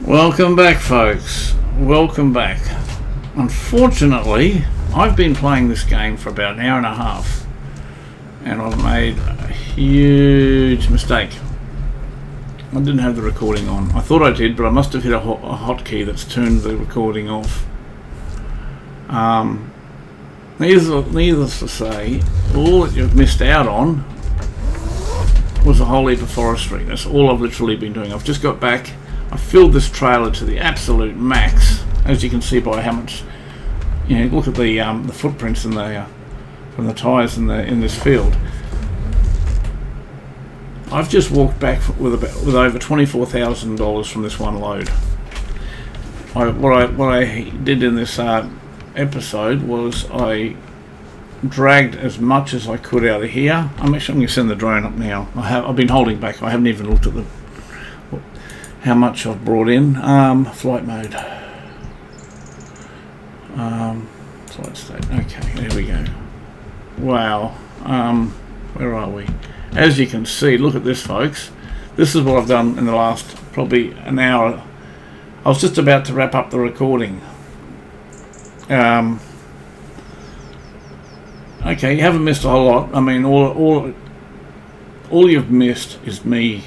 Welcome back, folks. Welcome back. Unfortunately, I've been playing this game for about an hour and a half, and I've made a huge mistake. I didn't have the recording on. I thought I did, but I must have hit a hotkey that's turned the recording off. Needless to say, all that you've missed out on was a whole heap of forestry. That's all I've literally been doing. I've just got back. I filled this trailer to the absolute max, as you can see by how much. Look at the footprints in from the tyres in this field. I've just walked back with over $24,000 from this one load. What I did in this episode was I dragged as much as I could out of here. I'm going to send the drone up now. I've been holding back. I haven't even looked at how much I've brought in. Flight mode. Flight state. Okay, there we go. Wow. Where are we? As you can see, look at this, folks. This is what I've done in the last probably an hour. I was just about to wrap up the recording. Okay, you haven't missed a whole lot. I mean, all you've missed is me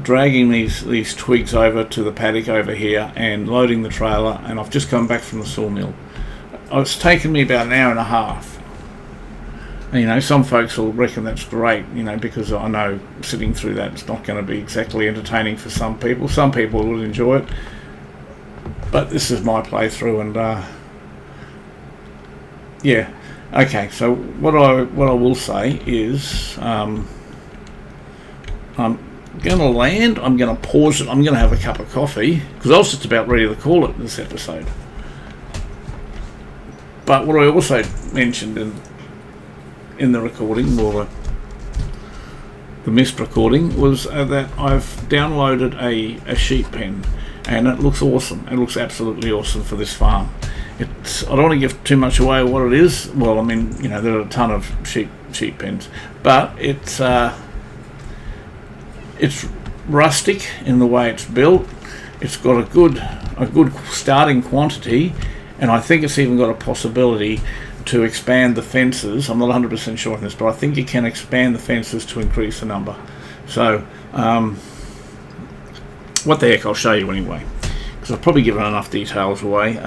dragging these twigs over to the paddock over here and loading the trailer, and I've just come back from the sawmill. It's taken me about an hour and a half. And, some folks will reckon that's great, because I know sitting through that it's not going to be exactly entertaining for some people. Some people will enjoy it, but this is my playthrough, and yeah. Okay, so what I will say is I'm going to land, I'm going to pause it, I'm going to have a cup of coffee, because I was just about ready to call it this episode. But what I also mentioned in the recording, or the missed recording, was that I've downloaded a sheep pen, and it looks awesome. It looks absolutely awesome for this farm. I don't want to give too much away what it is. Well, I mean, there are a ton of sheep pens, but it's rustic in the way it's built. It's got a good starting quantity, and I think it's even got a possibility to expand the fences. I'm not 100% sure on this, but I think you can expand the fences to increase the number. So, what the heck, I'll show you anyway, because I've probably given enough details away.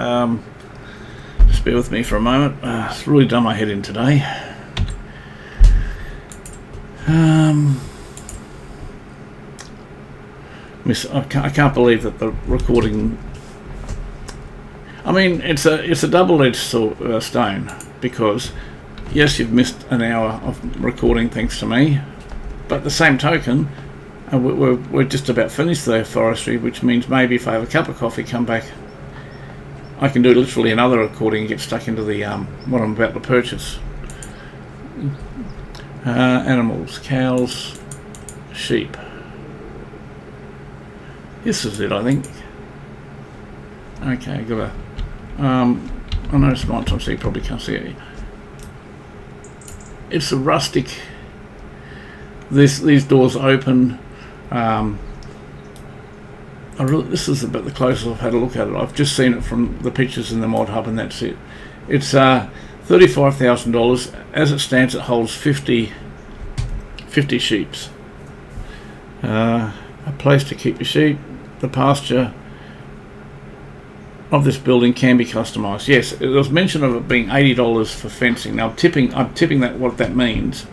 Just bear with me for a moment. It's really done my head in today. I can't believe that the recording. I mean, it's a double-edged stone, because yes, you've missed an hour of recording thanks to me, but at the same token, we're just about finished the forestry, which means maybe if I have a cup of coffee, come back, I can do literally another recording and get stuck into the what I'm about to purchase. Animals, cows, sheep. This is it, I think. Okay, got a. I know it's night time, so you probably can't see it. It's a rustic. These doors open. This is about the closest I've had a look at it. I've just seen it from the pictures in the mod hub, and that's it. It's $35,000. As it stands, it holds 50 sheeps. A place to keep your sheep. The pasture of this building can be customised. Yes, there was mention of it being $80 for fencing. Now I'm tipping that what that means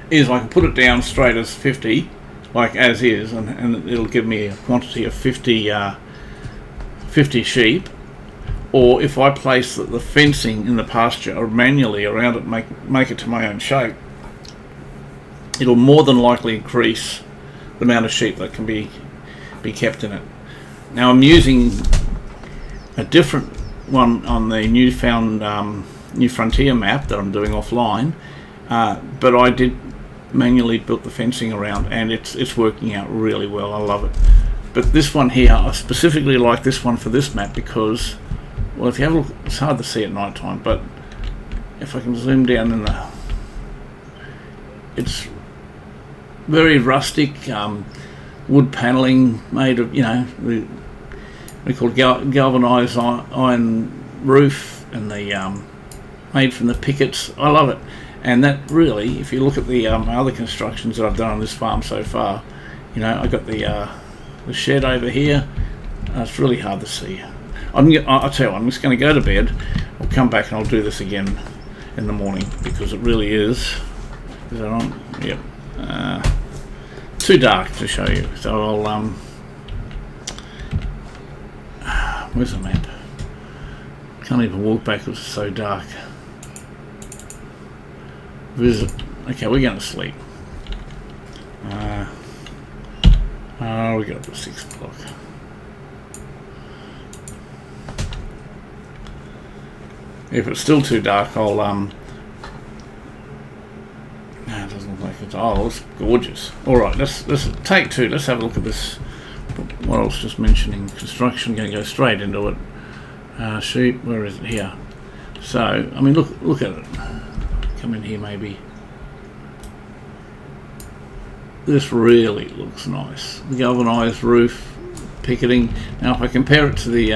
is I can put it down straight as 50, like as is, and it'll give me a quantity of 50 sheep. Or if I place the fencing in the pasture or manually around it, make it to my own shape, it'll more than likely increase the amount of sheep that can be kept in it. Now I'm using a different one on the New Frontier map that I'm doing offline, but I did manually build the fencing around, and it's working out really well. I love it. But this one here, I specifically like this one for this map because, well, if you have a look, it's hard to see at night time, but if I can zoom down in it's very rustic, wood paneling made of, we call galvanized iron roof, and the made from the pickets. I love it. And that really, if you look at the other constructions that I've done on this farm so far, you know, I got the shed over here. It's really hard to see. I'll tell you what, I'm just going to go to bed. I'll come back and I'll do this again in the morning, because it really is. Is that on? Yep. Too dark to show you, so I'll where's the map? Can't even walk back, it's so dark. Visit. Okay, we're going to sleep. We got up to 6 o'clock. If it's still too dark, I'll no, it doesn't look like it's. Oh, it's gorgeous. All right, let's take two. Let's have a look at this. What I was just mentioning, construction. Going to go straight into it. Sheep. Where is it? Here. So, I mean, look at it. Come in here, maybe. This really looks nice. The galvanized roof, picketing. Now, if I compare it to the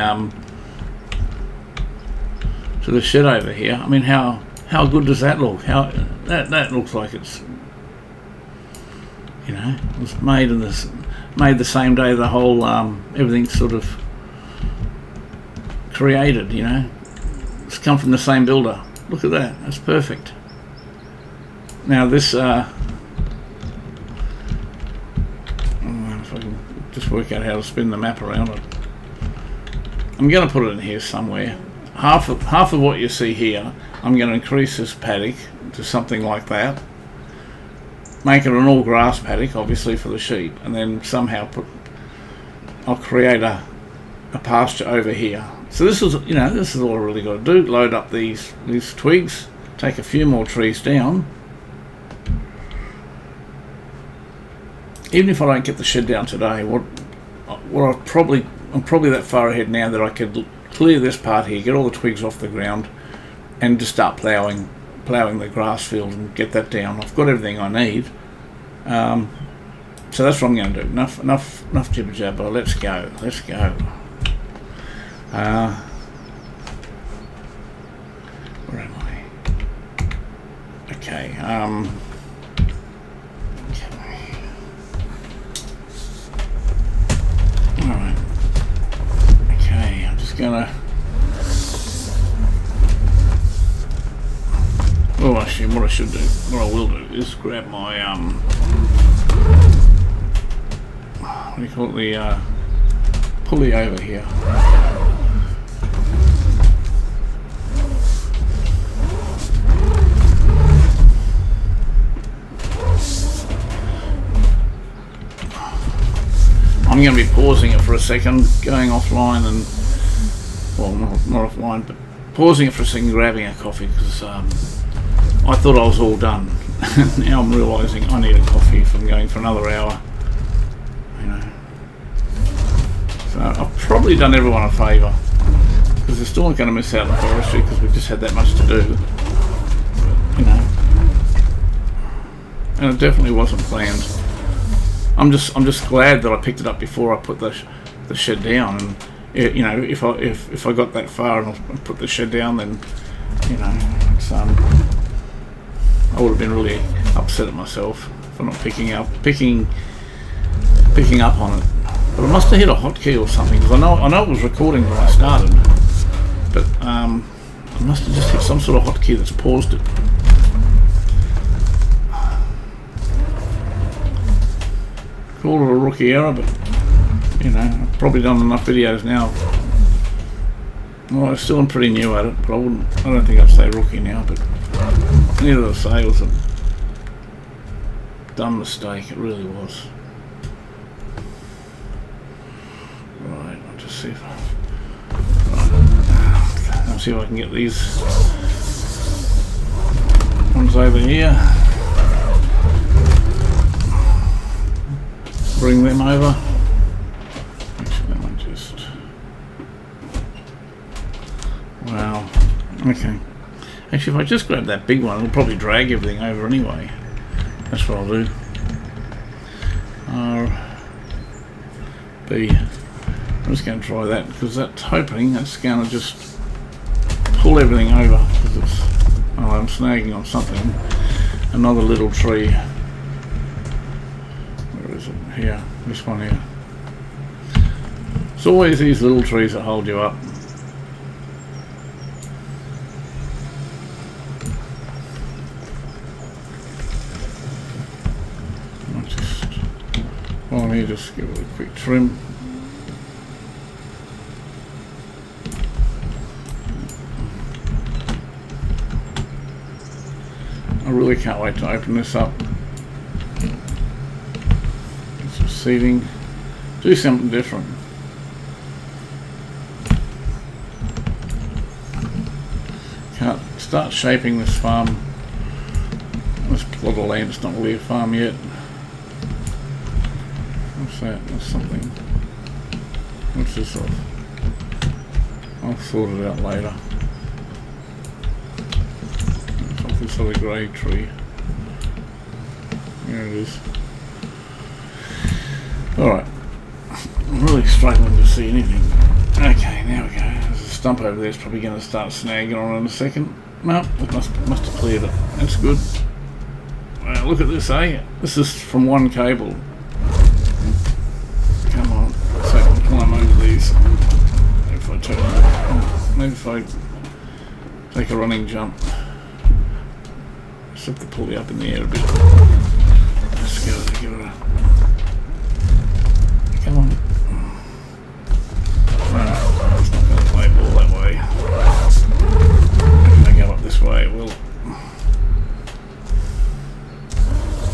shed over here, I mean, how good does that look? How that looks like it's, you know, it was made the same day the whole everything's sort of created. You know, it's come from the same builder. Look at that. That's perfect. Now this. If I can just work out how to spin the map around it. I'm going to put it in here somewhere. Half of what you see here, I'm going to increase this paddock to something like that. Make it an all grass paddock, obviously, for the sheep, and then somehow I'll create a pasture over here. So this is, you know, this is all I really got to do. Load up these twigs, take a few more trees down. Even if I don't get the shed down today, I'm probably that far ahead now that I could clear this part here, get all the twigs off the ground, and just start ploughing the grass field and get that down. I've got everything I need, so that's what I'm going to do. Enough jibber jabber. Let's go. Where am I? Okay. Alright. Okay, I'm just gonna. Oh, actually, what I will do is grab my what do you call it? The pulley over here. I'm going to be pausing it for a second, going offline and, well, not offline, but pausing it for a second, grabbing a coffee, because I thought I was all done. Now I'm realising I need a coffee if I'm going for another hour. You know. So I've probably done everyone a favour, because they're still not going to miss out on forestry because we've just had that much to do. But, you know, and it definitely wasn't planned. I'm just glad that I picked it up before I put the shed down, and you know, if I got that far and I put the shed down, then, you know, it's, I would have been really upset at myself for not picking up on it. But I must have hit a hotkey or something, because I know it was recording when I started, but I must have just hit some sort of hotkey that's paused it. Call it a rookie error, but, you know, I've probably done enough videos now. Well, I still am pretty new at it, but I don't think I'd say rookie now, but neither of the sales a dumb mistake, it really was. Right, I'll just see if I'll see if I can get these ones over here. Bring them over. Actually, let me just. Wow. Okay. Actually, if I just grab that big one, it'll probably drag everything over anyway. That's what I'll do. R B I'm just going to try that because that's hoping that's going to just pull everything over because it's, oh, I'm snagging on something. Another little tree. Where is it? Here. This one here. It's always these little trees that hold you up. Let me just give it a quick trim. I really can't wait to open this up. Get some seeding. Do something different. Can't start shaping this farm. This plot of land is not really a farm yet. What's that? That's something. What's this off? I'll sort it out later. Something sort of grey tree. There it is. Alright. I'm really struggling to see anything. Okay, now we go. There's a stump over there. It's probably going to start snagging on in a second. No, it must have cleared it. That's good. Wow, look at this, eh? This is from one cable. Come on, so I can climb over these. If I turn, maybe if I take a running jump, just have to pull you up in the air a bit. Let's go, give it a. Come on. No, it's not going to play ball that way. If I go up this way, it will.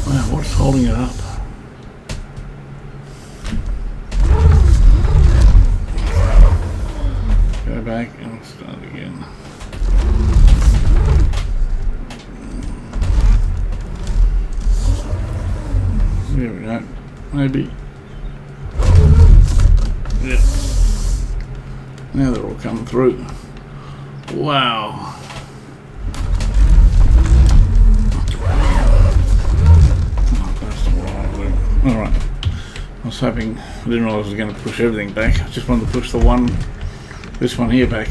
Wow, what's holding it up? Go back and start again. There we go. Maybe. Yeah. Now they're all coming through. Wow. Oh, that's not what I want to do. Alright. I was hoping, I didn't realise I was going to push everything back. I just wanted to push this one here back.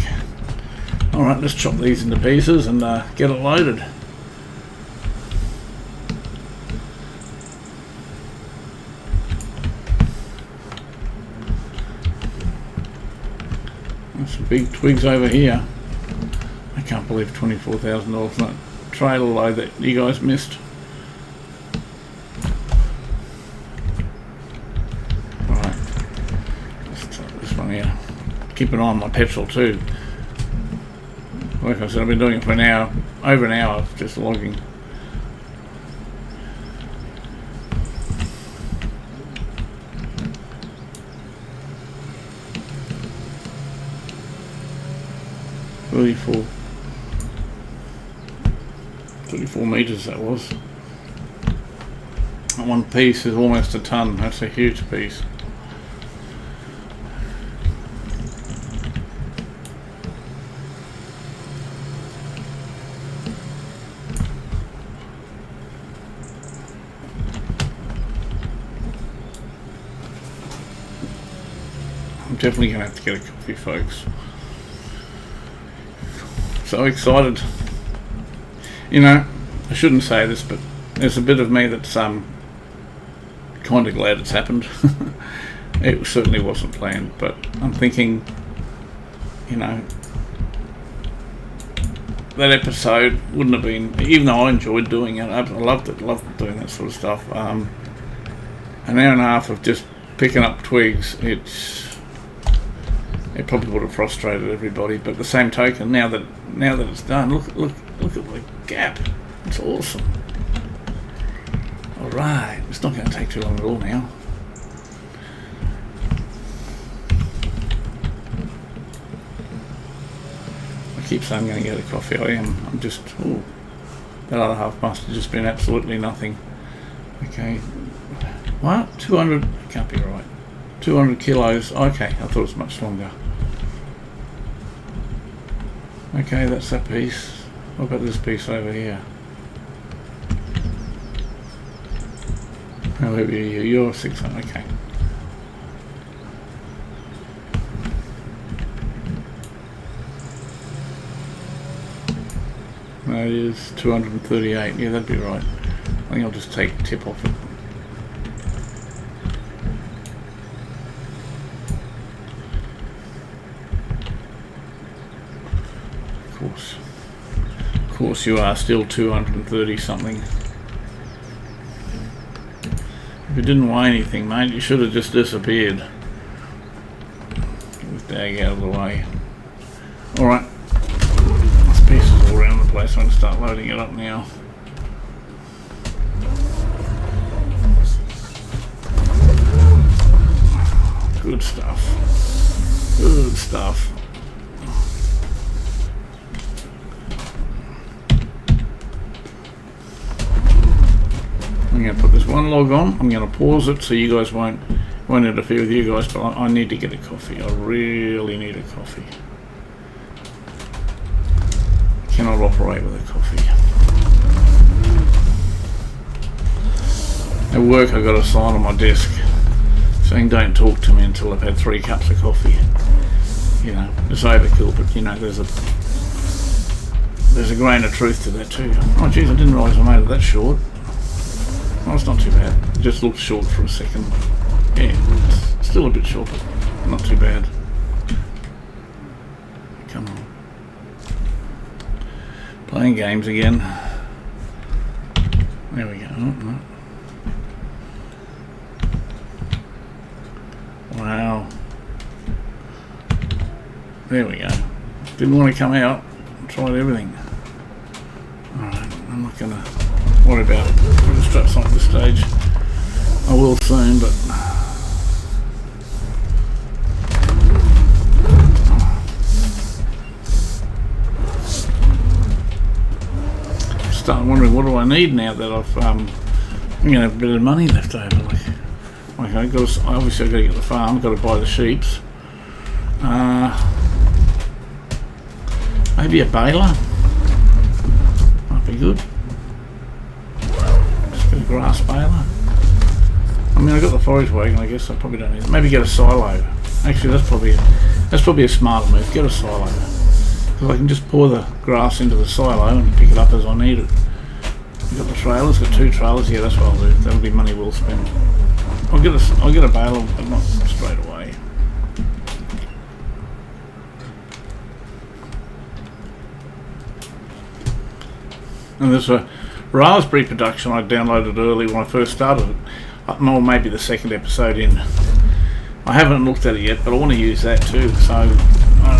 Alright, let's chop these into pieces and get it loaded. There's some big twigs over here. I can't believe $24,000 for that trailer load that you guys missed. Alright, let's try this one here. Keep an eye on my petrol too. Like I said, I've been doing it for an hour, over an hour of just logging. $34 meters that was. That one piece is almost a ton. That's a huge piece. I'm definitely going to have to get a coffee, folks. So excited. You know, I shouldn't say this, but there's a bit of me that's kind of glad it's happened. It certainly wasn't planned, but I'm thinking, you know, that episode wouldn't have been, even though I enjoyed doing it, I loved doing that sort of stuff. An hour and a half of just picking up twigs, it probably would have frustrated everybody. But at the same token, now that it's done, look at the gap. It's awesome. All right, it's not going to take too long at all now. I keep saying I'm going to get a coffee. I am. I'm just. Ooh, that other half must have just been absolutely nothing. Okay. What? 200? Can't be right. 200 kilos. Okay, I thought it was much longer. Okay, that's that piece. What about this piece over here? How heavy are you? You're 600. Okay. That is 238. Yeah, that'd be right. I think I'll just take the tip off it. Of course you are still 230 something. If it didn't weigh anything, mate, you should have just disappeared. Get this dag out of the way. Alright. There's pieces all around the place. I'm going to start loading it up now. Good stuff. Good stuff. I'm going to put this one log on. I'm going to pause it so you guys won't interfere with you guys, but I need to get a coffee. I really need a coffee. Cannot operate with a coffee. At work I got a sign on my desk saying don't talk to me until I've had 3 cups of coffee. You know, it's overkill, but you know, there's a grain of truth to that too. Oh geez, I didn't realise I made it that short. Oh, it's not too bad. It just looked short for a second. Yeah, it's still a bit short, but not too bad. Come on. Playing games again. There we go. Oh, no. Wow. There we go. Didn't want to come out. Tried everything. Alright, I'm not going to worry about putting the straps on at this stage. I will soon, but I'm starting wondering what do I need now that I've I'm going to have a bit of money left over. Like obviously I've got to get the farm, I've got to buy the sheeps. Maybe a baler might be good. Just get a grass baler. I mean, I've got the forage wagon. I guess I probably don't need it. Maybe get a silo. Actually, that's probably a smarter move. Get a silo because I can just pour the grass into the silo and pick it up as I need it. I've got the trailers. Got 2 trailers. Yeah, that's what I'll do. That'll be money well spent. I'll get a baler, but not straight away. And there's a raspberry production I downloaded early when I first started it. Or maybe the second episode in. I haven't looked at it yet, but I want to use that too. So I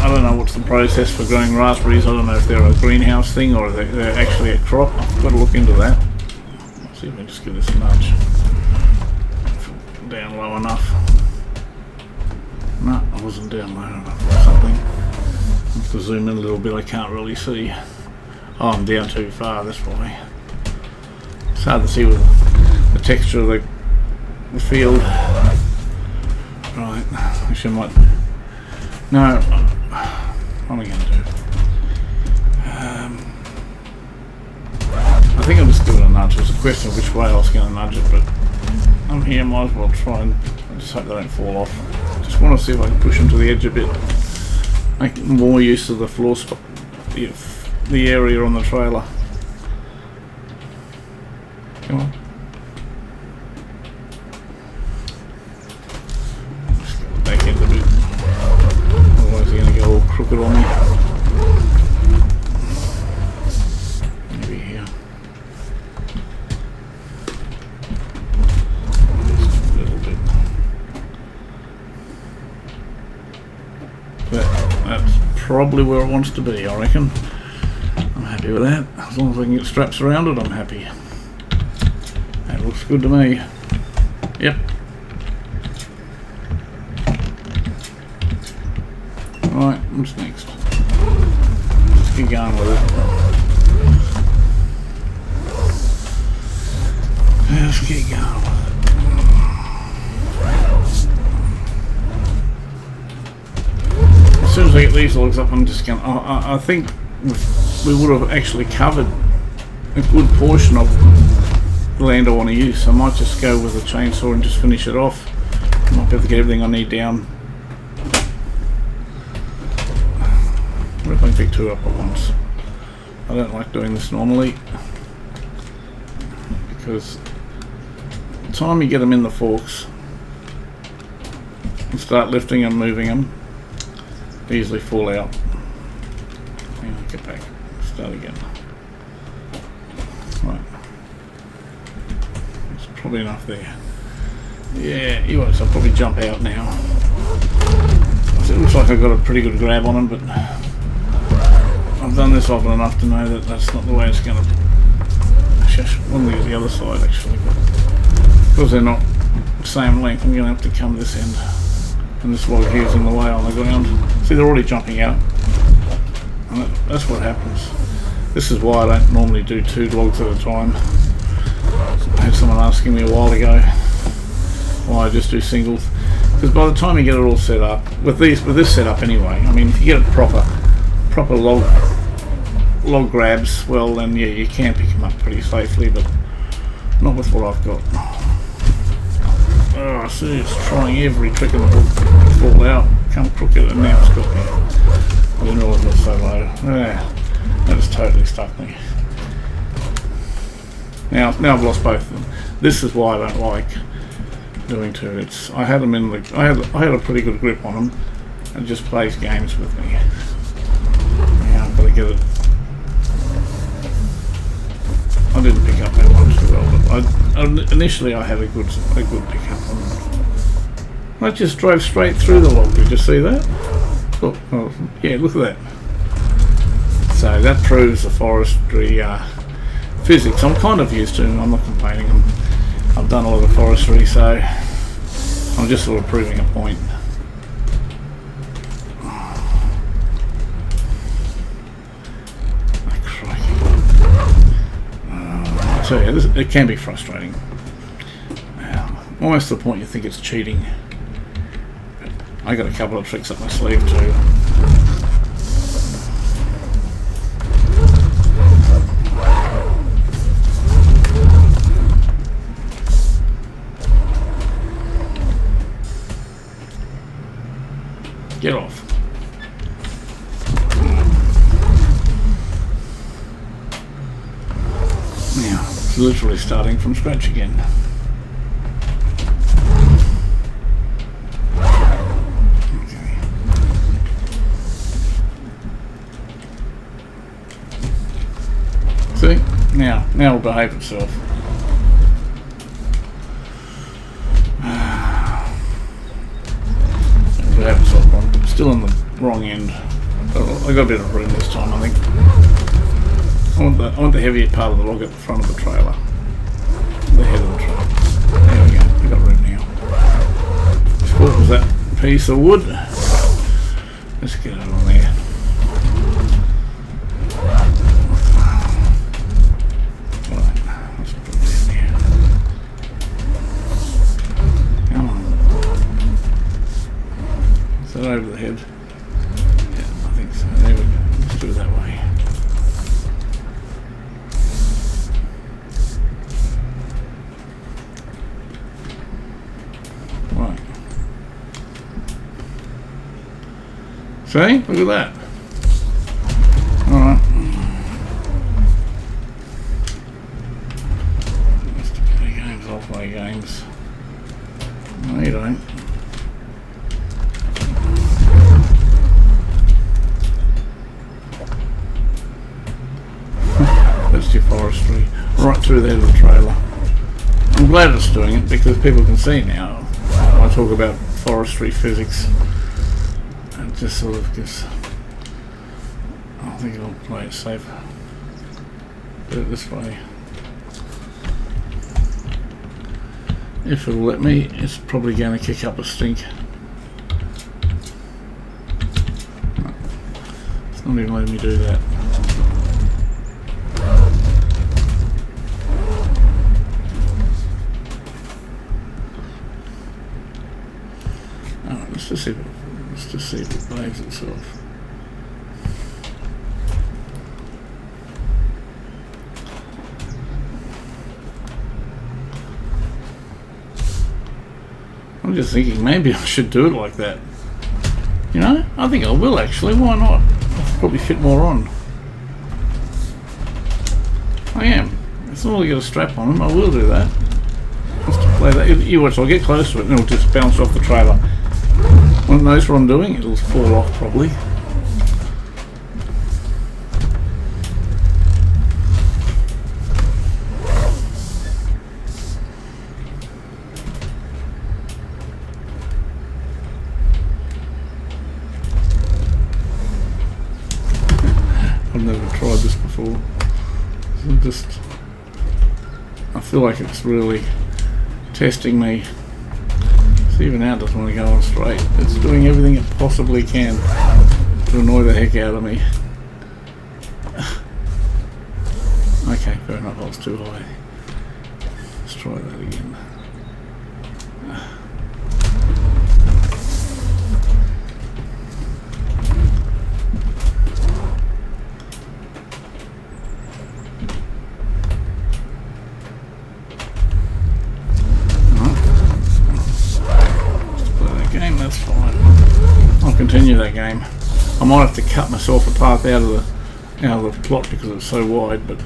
don't know what's the process for growing raspberries. I don't know if they're a greenhouse thing or they're actually a crop. I've got to look into that. Let's see if I can just give this a nudge. Down low enough. No, I wasn't down low enough or something. I have to zoom in a little bit. I can't really see. Oh, I'm down too far, that's why. It's hard to see with the texture of the field. Right, actually I might... No, what am I going to do? I think I'll just give it a nudge. It's a question of which way I was going to nudge it, but I'm here, might as well try and... I just hope they don't fall off. Just want to see if I can push them to the edge a bit. Make more use of the floor spot. The area on the trailer. Come on. Just get the back end a bit. Otherwise they're going to go all crooked on me. Maybe here. Just a little bit. That's probably where it wants to be, I reckon. Happy with that. As long as I can get straps around it, I'm happy. That looks good to me. Yep. Right, what's next? Just keep going with it. Just keep going with it. As soon as I get these logs up, I'm just going to... I think we would have actually covered a good portion of the land I want to use, so I might just go with a chainsaw and just finish it off. I might be able to get everything I need down. What if I can pick 2 up at once? I don't like doing this normally because by the time you get them in the forks and start lifting and moving them, they easily fall out. Get back, start again. Right, there's probably enough there. Yeah, you watch, I'll probably jump out now. It looks like I've got a pretty good grab on them, but I've done this often enough to know that that's not the way it's going to. Actually, I want to use the other side actually, but because they're not the same length, I'm going to have to come this end, and this log here's in the way on the ground. See, they're already jumping out, and that's what happens. This is why I don't normally do 2 logs at a time. I had someone asking me a while ago why I just do singles, because by the time you get it all set up with this setup anyway, I mean, if you get it proper log grabs, well then yeah, you can pick them up pretty safely, but not with what I've got. Oh, I see, it's trying every trick in the book to fall out, come crooked, and now it's got me. I didn't realise it was so low. Yeah, that has totally stuck me. Now I've lost both of them. This is why I don't like doing 2. It's I had them in the I had a pretty good grip on them, and it just plays games with me. Now I've got to get it. I didn't pick up that one too well, but initially I had a good pickup on them. I just drove straight through the log. Did you see that? Oh, yeah, look at that. So that proves the forestry physics I'm kind of used to. I'm not complaining. I've done a lot of forestry, so I'm just sort of proving a point. I tell you, it can be frustrating. Almost to the point you think it's cheating. But I got a couple of tricks up my sleeve too. Get off. Now, it's literally starting from scratch again. Okay. See? Now it'll behave itself. Still on the wrong end. I got a bit of room this time, I think. I want the heavier part of the log at the front of the trailer. The head of the trailer. There we go, we got room now. What was that piece of wood? Let's get it on there. Right, let's put it in there. Come on. Is that over the head? Yeah, I think so. There we go. Let's do it that way. Right. See? Look at that. Alright. Just to play games, I'll play games. No, you don't. That's your forestry, right through there to the trailer. I'm glad it's doing it because people can see now. I talk about forestry physics. It just sort of gives. I think I'll play it safer. Do it this way. If it'll let me, it's probably going to kick up a stink. No, it's not even letting me do that. Let's just see if it behaves itself. I'm just thinking maybe I should do it like that. You know, I think I will actually. Why not? I'll probably fit more on. I am. As long as I get a strap on them, I will do that. Just to play that. You watch, I'll get close to it and it'll just bounce off the trailer. When it knows what I'm doing, it'll fall off probably. I've never tried this before. I feel like it's really testing me. See, even now it doesn't want to go on straight. It's doing everything it possibly can to annoy the heck out of me. Okay, fair enough, I was too high. Let's try that again. Continue that game. I might have to cut myself a path out of the plot because it's so wide, but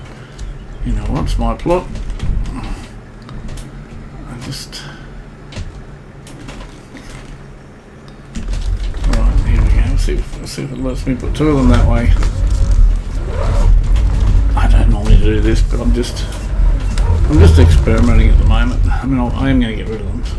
you know what, it's my plot. Alright, here we go. Let's see if it lets me put two of them that way. I don't normally do this, but I'm just experimenting at the moment. I mean, I am going to get rid of them. So.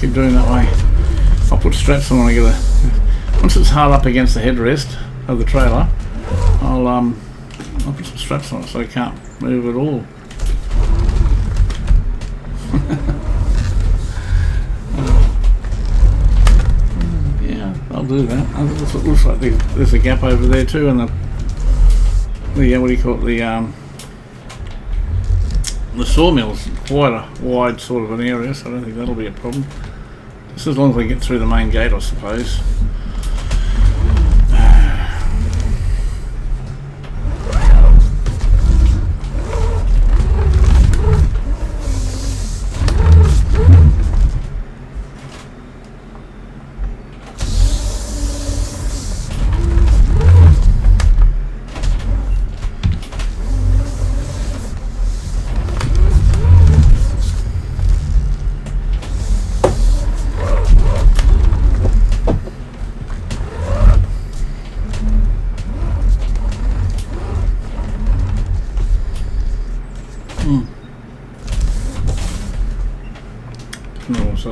Keep doing that way. I'll put straps on when I get once it's hard up against the headrest of the trailer, I'll put some straps on it so I can't move at all. Yeah, I'll do that. It looks like there's a gap over there too, and the what do you call it, the sawmill's quite a wide sort of an area, so I don't think that'll be a problem. Just as long as I get through the main gate, I suppose.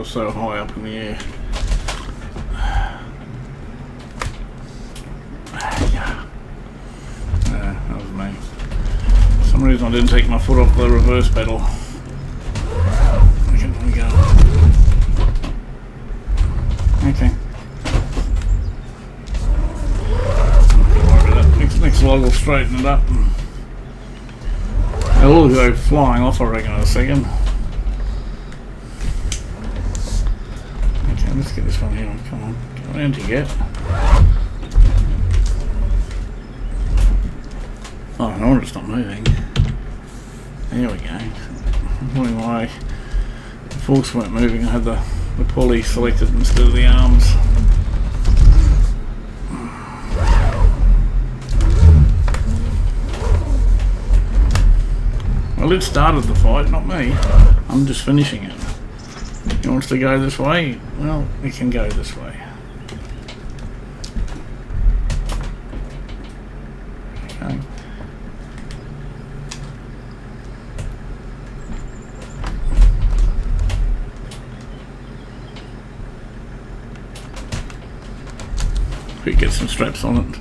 So high up in the air. Yeah. That was me. For some reason I didn't take my foot off the reverse pedal. Okay, let me go. Okay. Next log will straighten it up. It'll all go flying off, I reckon, in a second. Let's get this one here. Come on, get around to get. Oh, no wonder it's not moving. There we go. I'm wondering why the forks weren't moving. I had the pulley selected instead of the arms. Well, it started the fight, not me. I'm just finishing it. He wants to go this way, well, we can go this way. Okay. If we get some straps on it,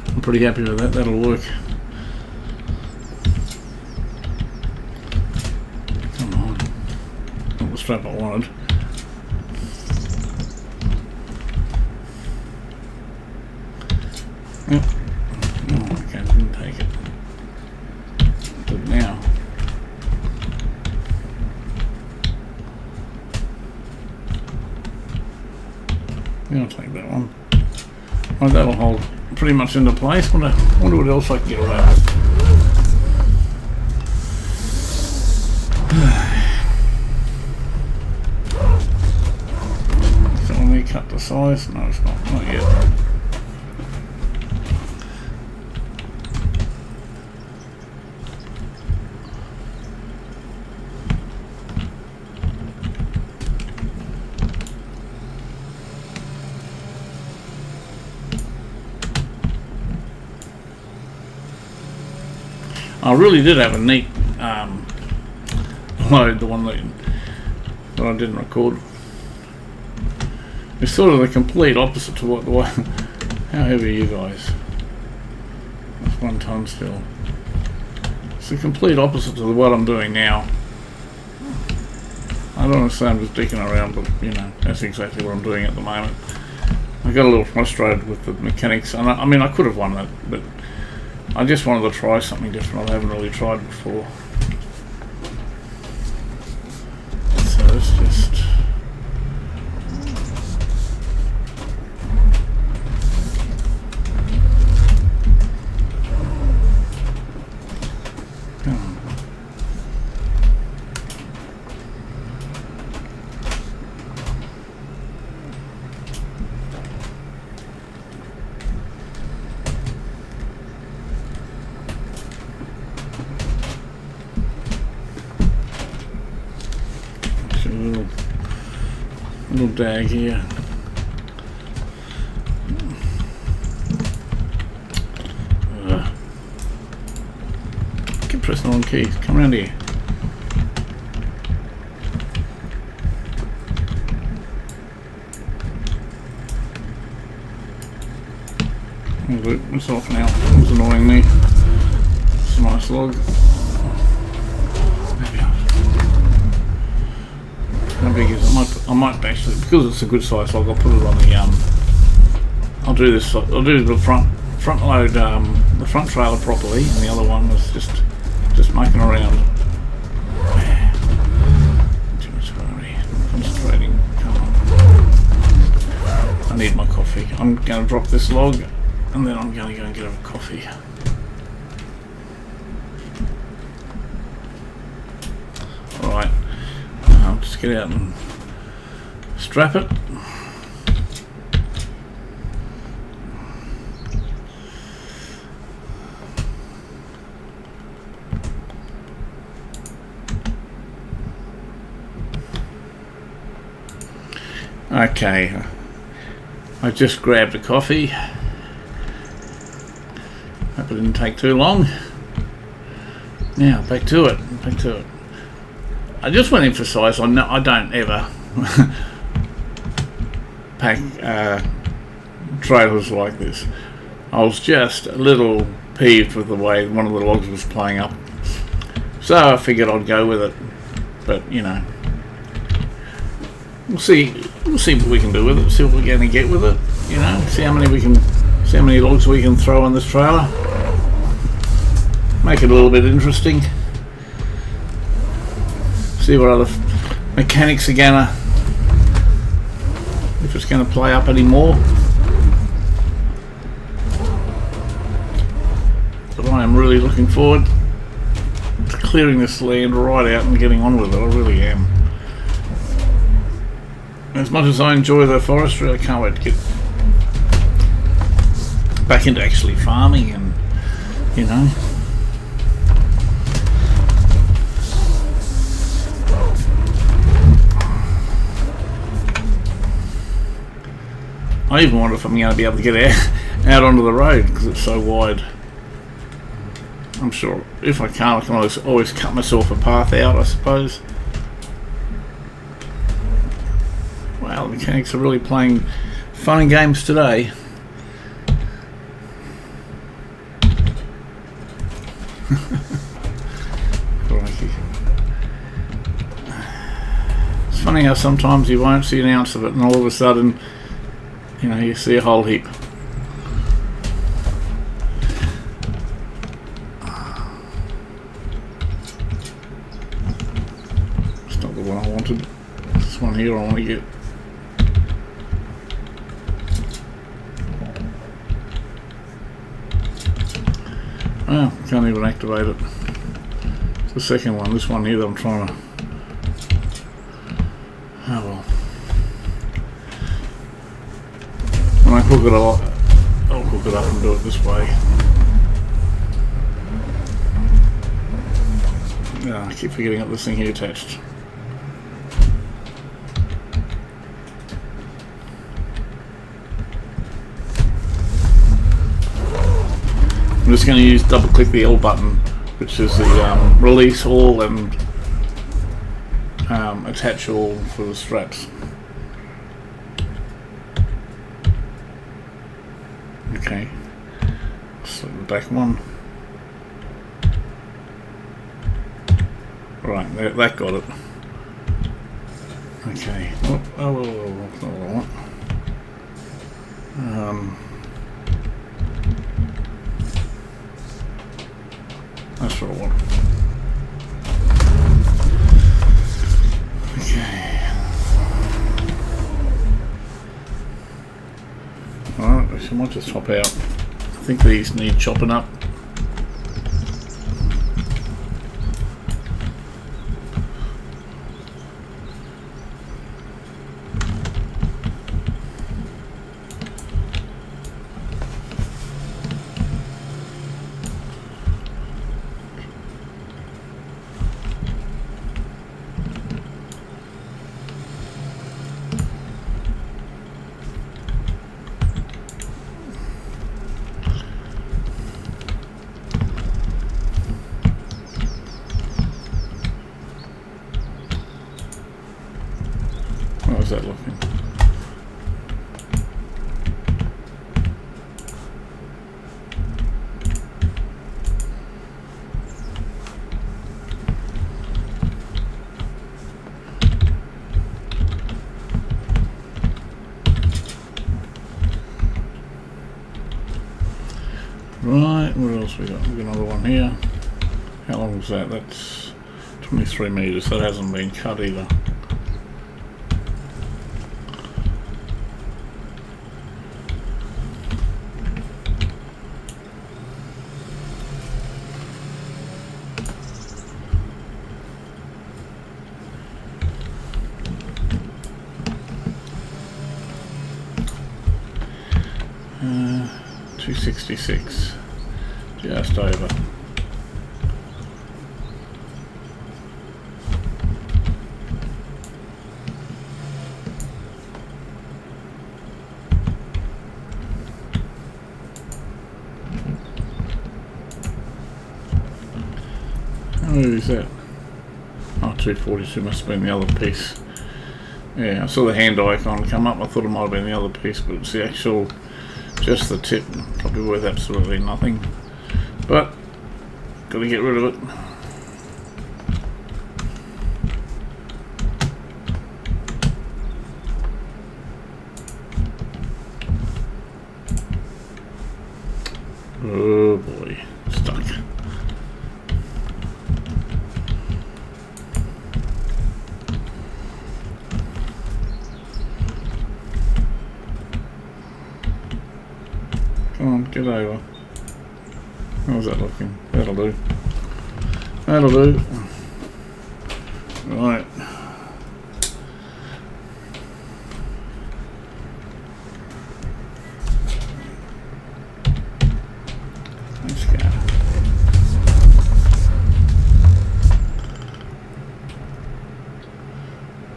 I'm pretty happy with that, that'll work. Come on. Not the strap I wanted. Yep. Oh, okay, didn't take it. But now. Well, that'll hold pretty much into place. Wonder what else I can get away with. So let me cut the size. No, it's not yet. I really did have a neat load, the one that I didn't record. It's sort of the complete opposite to what the one. How heavy are you guys? That's 1 ton still. It's the complete opposite to what I'm doing now. I don't want to say I'm just dicking around, but you know, that's exactly what I'm doing at the moment. I got a little frustrated with the mechanics, and I mean I could have won that, but I just wanted to try something different I haven't really tried before. So it's just... little dag here. Keep pressing the wrong keys. Come around here. It's off now. It's annoying me. It's a nice log. How big is it? I might actually, because it's a good size log, I'll put it on the I'll do this. I'll do the front load, the front trailer properly, and the other one was just mucking around. Too much worry. Concentrating. Come on. I need my coffee. I'm going to drop this log, and then I'm going to go and get a coffee. All right. Just get out and strap it. Okay, I just grabbed a coffee. Hope it didn't take too long. Now back to it. I just want to emphasise I don't ever pack trailers like this. I was just a little peeved with the way one of the logs was playing up, so I figured I'd go with it. But you know, we'll see what we can do with it. See what we're going to get with it. You know, see how many logs we can throw on this trailer. Make it a little bit interesting. See what other mechanics are gonna, if it's gonna play up anymore. But I am really looking forward to clearing this land right out and getting on with it. I really am. As much as I enjoy the forestry, I can't wait to get back into actually farming and, you know. I even wonder if I'm going to be able to get out onto the road because it's so wide. I'm sure if I can't, I can always cut myself a path out, I suppose. Wow, the mechanics are really playing fun and games today. It's funny how sometimes you won't see an ounce of it and all of a sudden, you know, you see a whole heap. It's not the one I wanted. This one here I want to get. Oh, can't even activate it. It's the second one, this one here that I'm trying to... Oh well. When I hook it up, I'll hook it up and do it this way. Yeah, I keep forgetting that this thing here attached. I'm just going to use double click the L button, which is the release all and attach all for the straps. Okay, so the back one. Right, that got it. Okay. That's what I want. Okay. Alright, so I might just swap out. I think these need chopping up. How's that looking? Right, what else we got? We got another one here. How long was that? That's 23 meters. That hasn't been cut either. Uh, 266, just over. How many is that? Oh, 242 must have been the other piece. Yeah, I saw the hand icon come up. I thought it might have been the other piece, but it's the actual, just the tip. Probably worth absolutely nothing. But, got to get rid of it. Oh boy, stuck. Come on, get over. How's that looking? That'll do. That'll do. Right. Let's go.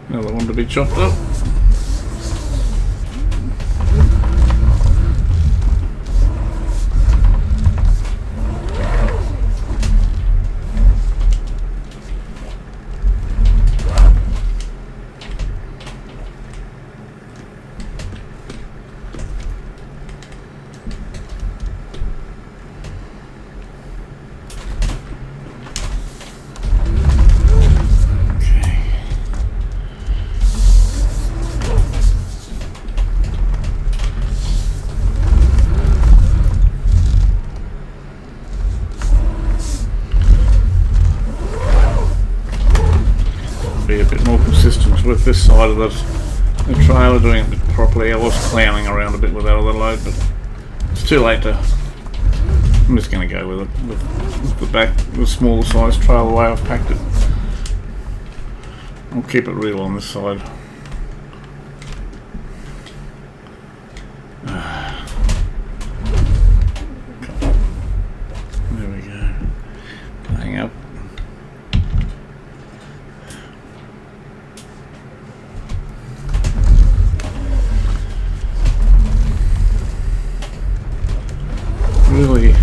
Another one to be chopped up. Be a bit more consistent with this side of the trailer, doing it properly. I was clowning around a bit with that other load, but it's too late to I'm just going to go with it, with the back, the smaller size trail the way I've packed it. I'll keep it real on this side. There we go. Hang up. Really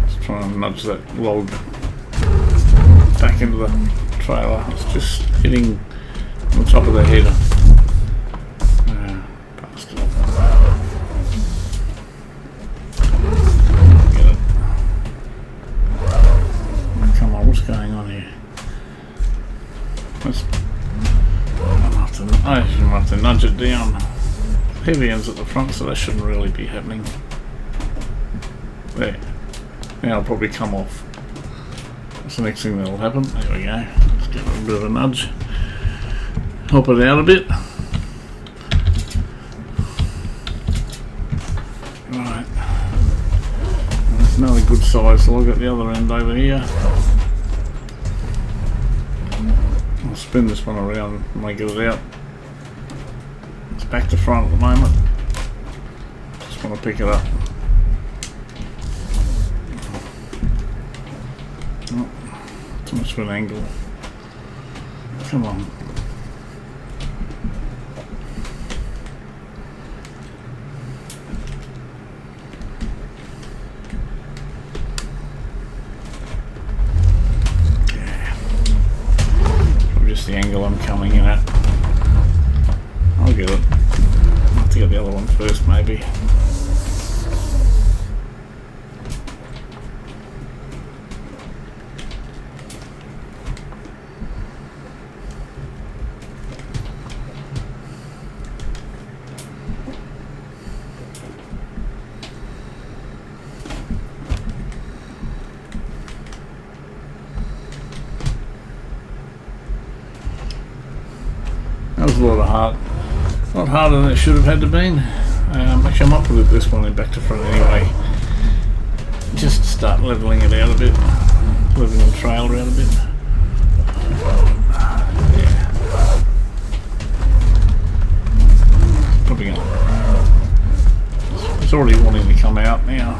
just trying to nudge that log back into the trailer. It's just hitting on the top of the header. Bastard. What's going on here? I have to nudge it down. Heavy ends at the front, so that shouldn't really be happening. There. Now it'll probably come off. That's the next thing that'll happen. There we go. Let's give it a bit of a nudge. Help it out a bit. Right. That's another good size log at the other end over here. I'll spin this one around when I get it out. It's back to front at the moment. Just want to pick it up. Oh, too much of an angle. Come on. The angle I'm coming in at. I'll get it. I'll have to get the other one first, maybe. That was a lot of hard. A lot harder than it should have had to been. Actually, I might put this one in back to front anyway. Just start leveling it out a bit. Leveling the trail around a bit. Yeah. Probably gonna. It's already wanting to come out now.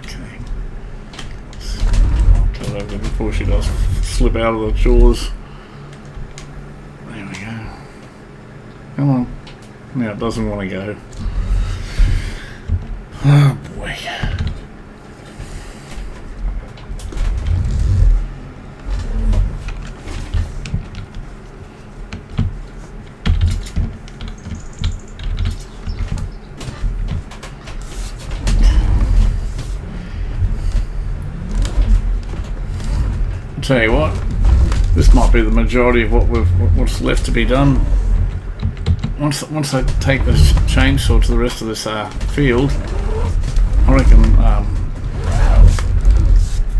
Okay. I'll get over before she does slip out of the jaws. There we go. Come on. Now it doesn't want to go. Oh boy. Tell you what, this might be the majority of what's left to be done. Once I take this chainsaw to the rest of this field, I reckon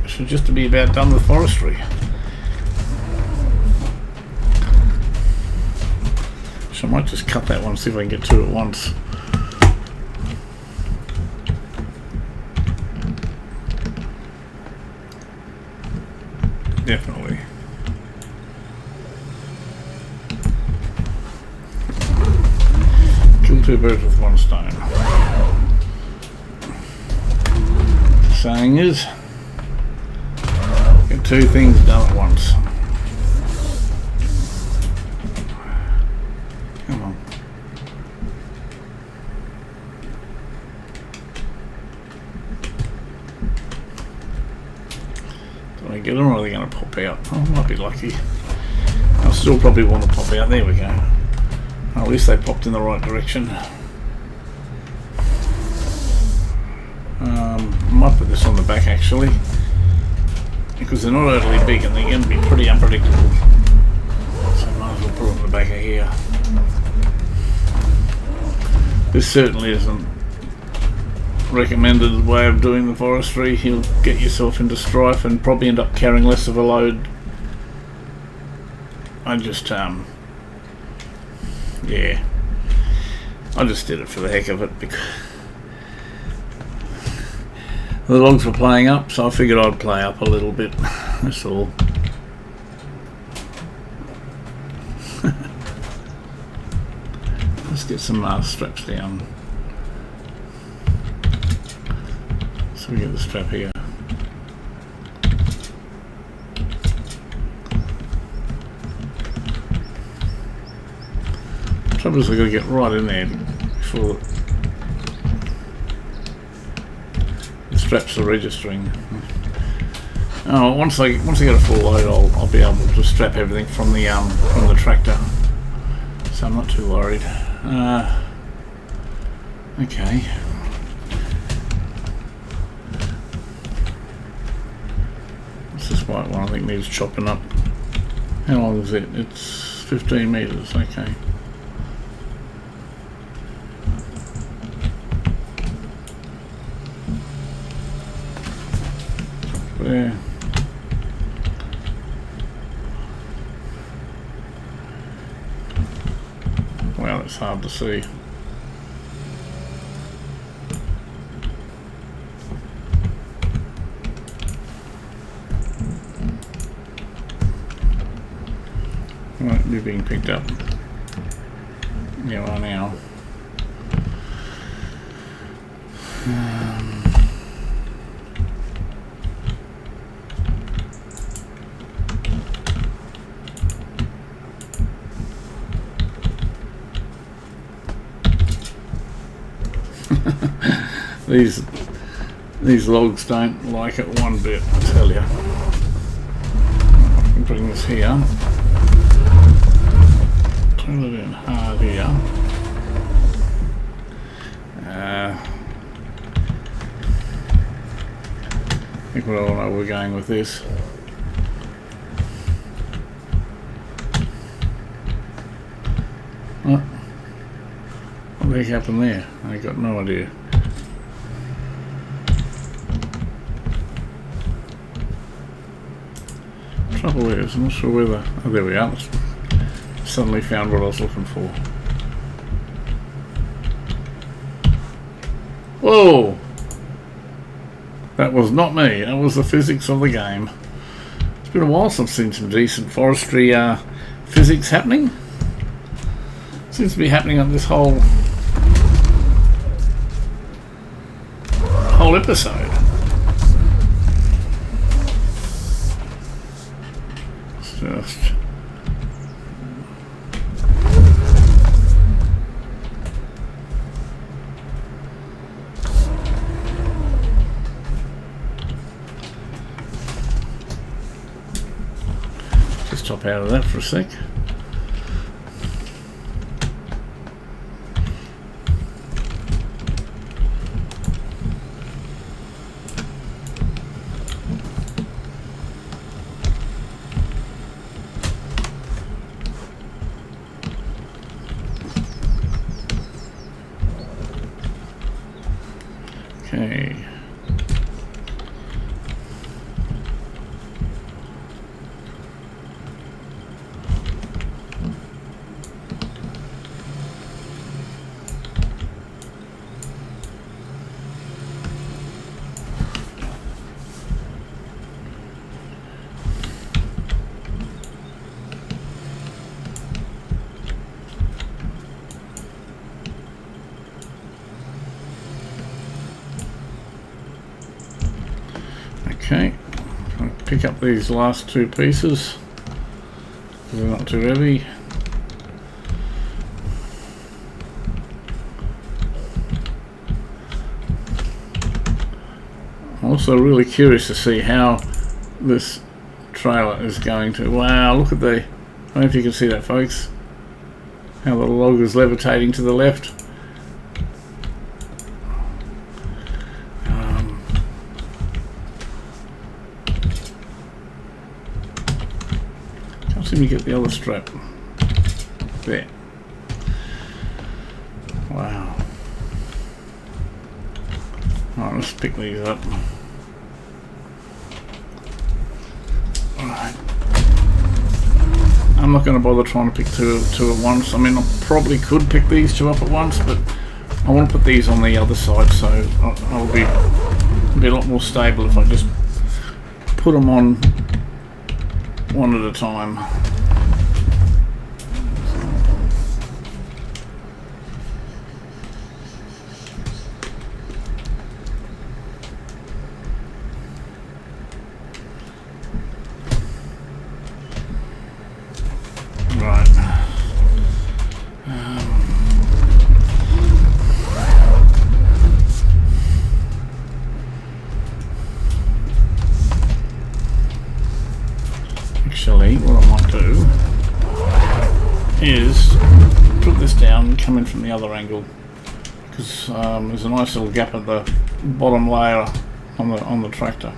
it should just be about done with forestry. So I might just cut that one, see if I can get two at once. Definitely. Kill two birds with one stone. Saying is, get two things done at once. Come on. Do I get them, or are they going to pop out? Oh, I might be lucky. I'll still probably want to pop out. There we go. At least they popped in the right direction. I might put this on the back actually, because they're not overly big and they're going to be pretty unpredictable. So I might as well put it on the back of here. This certainly isn't recommended way of doing the forestry. You'll get yourself into strife and probably end up carrying less of a load. I just yeah, I just did it for the heck of it because the logs were playing up, so I figured I'd play up a little bit. That's all. Let's get some straps down. So we get the strap here. The trouble is I've got to get right in there before the straps are registering. Oh, once I get a full load, I'll be able to strap everything from the tractor. So I'm not too worried. Okay. What's this white one? I think needs chopping up. How long is it? It's 15 meters. Okay. There. Well, it's hard to see. Right, you're being picked up. You are now. These logs don't like it one bit, I tell you. I can bring this here, turn it in hard here. I think we all know we're going with this. What the heck happened there? I got no idea. Trouble is, I'm not sure whether. Oh, there we are. Suddenly found what I was looking for. Whoa! That was not me. That was the physics of the game. It's been a while since I've seen some decent forestry physics happening. Seems to be happening on this whole episode. Just top out of that for a sec. Okay. Okay, I'll pick up these last two pieces. They're not too heavy. I'm also really curious to see how this trailer is going to. Wow, look at the. I don't know if you can see that, folks. How the log is levitating to the left. Seem to get the other strap there. Wow. Alright, let's pick these up. Alright. I'm not going to bother trying to pick two at once. I mean, I probably could pick these two up at once, but I want to put these on the other side, so I'll be a lot more stable if I just put them on one at a time. Right. Actually, what I might do is put this down and come in from the other angle, because there's a nice little gap at the bottom layer on the tractor.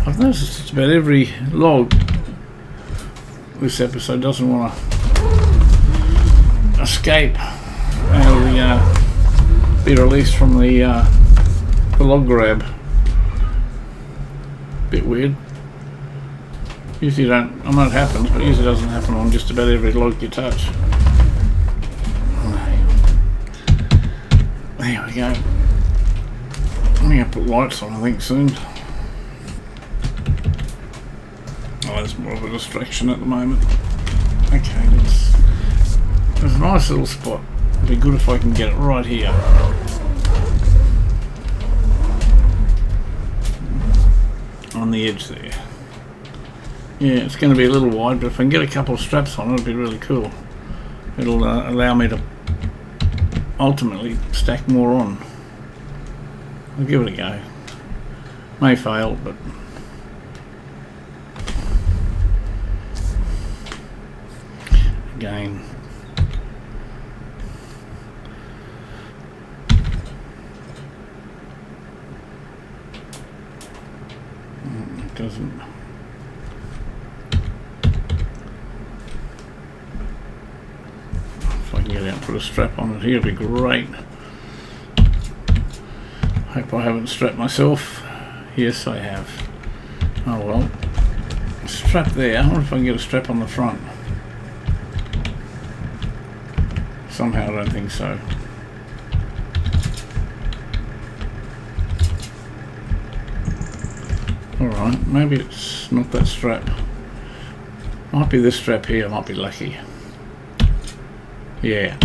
I've noticed just about every log this episode doesn't want to escape and be released from the log grab. Bit weird. Usually don't. I know it happens, but usually doesn't happen on just about every log you touch. There we go. I'm going to put lights on, I think, soon. Oh, there's more of a distraction at the moment. Okay, there's a nice little spot. It'd be good if I can get it right here. On the edge there. Yeah, it's going to be a little wide, but if I can get a couple of straps on, it'll be really cool. It'll allow me to ultimately stack more on. I'll give it a go. May fail, but again, it doesn't. If I can get out and put a strap on it here, it'd be great. Hope I haven't strapped myself. Yes, I have. Oh well. Strap there. I wonder if I can get a strap on the front. Somehow I don't think so. Alright, maybe it's not that strap. Might be this strap here, I might be lucky. Yeah.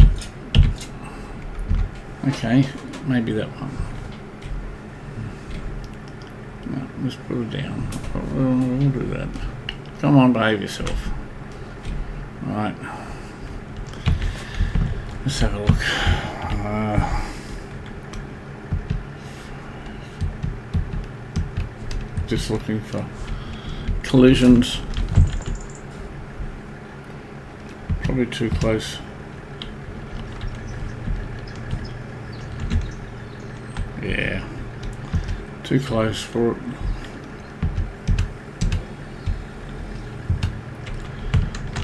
Okay, maybe that one. No, let's put it down. We'll do that. Come on, behave yourself. Right. Let's have a look. Just looking for collisions. Probably too close. Yeah, too close for it.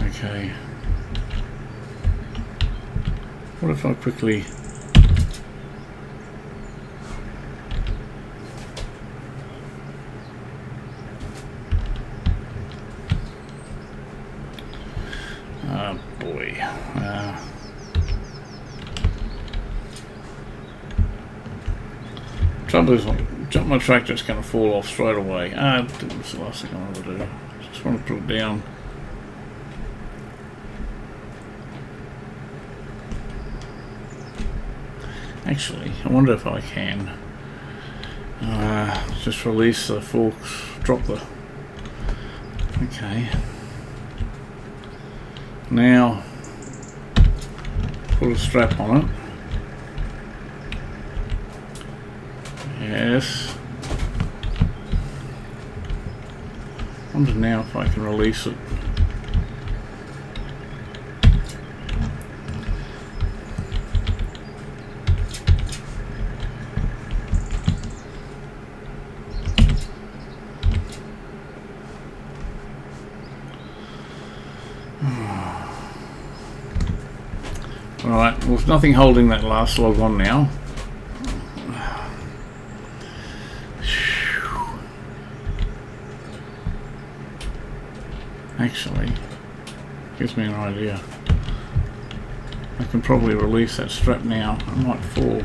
Okay. What if I quickly oh boy. Trouble is, jump my tractor, it's going to fall off straight away. That's the last thing I want to do. Just want to put it down. Actually, I wonder if I can just release the forks, drop the. Okay. Now, put a strap on it. Yes. I wonder now if I can release it. Right, well, there's nothing holding that last log on now. Actually, gives me an idea. I can probably release that strap now. It might fall.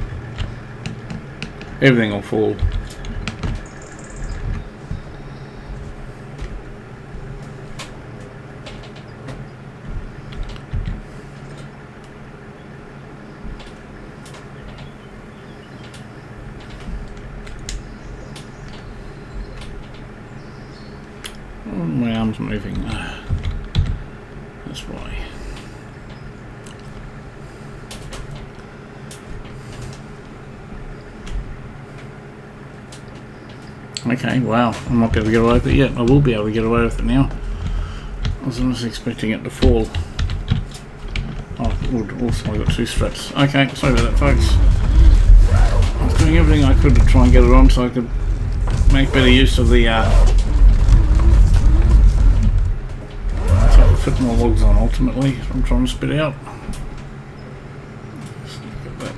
Everything will fall. Oh, my arm's moving. That's why. Okay, wow, I might be able to get away with it. Yeah, I will be able to get away with it now. I was almost expecting it to fall. Oh, also I got two straps. Okay, sorry about that, folks. I was doing everything I could to try and get it on so I could make better use of the so I could fit more logs on ultimately. So I'm trying to spit out. Let's look at that.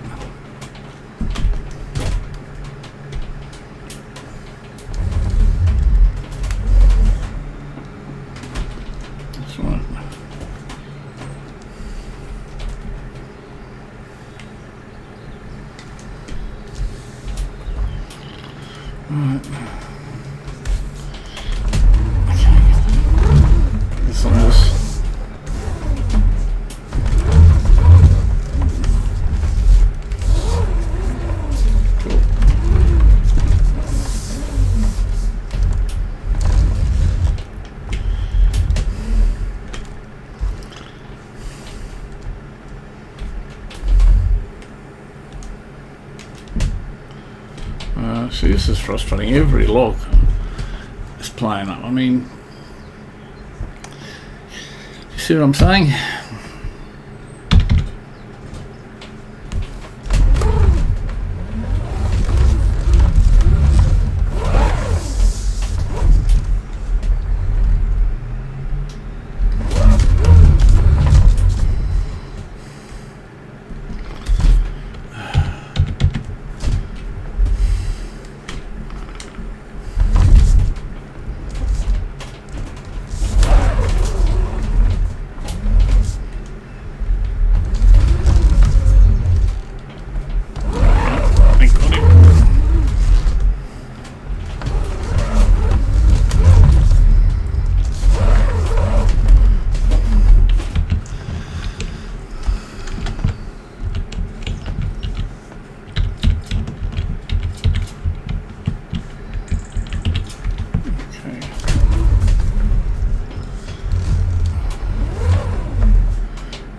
That's right. Alright. Okay. This on this. Cool. See, this is frustrating. Every log is playing up. I mean, you see what I'm saying?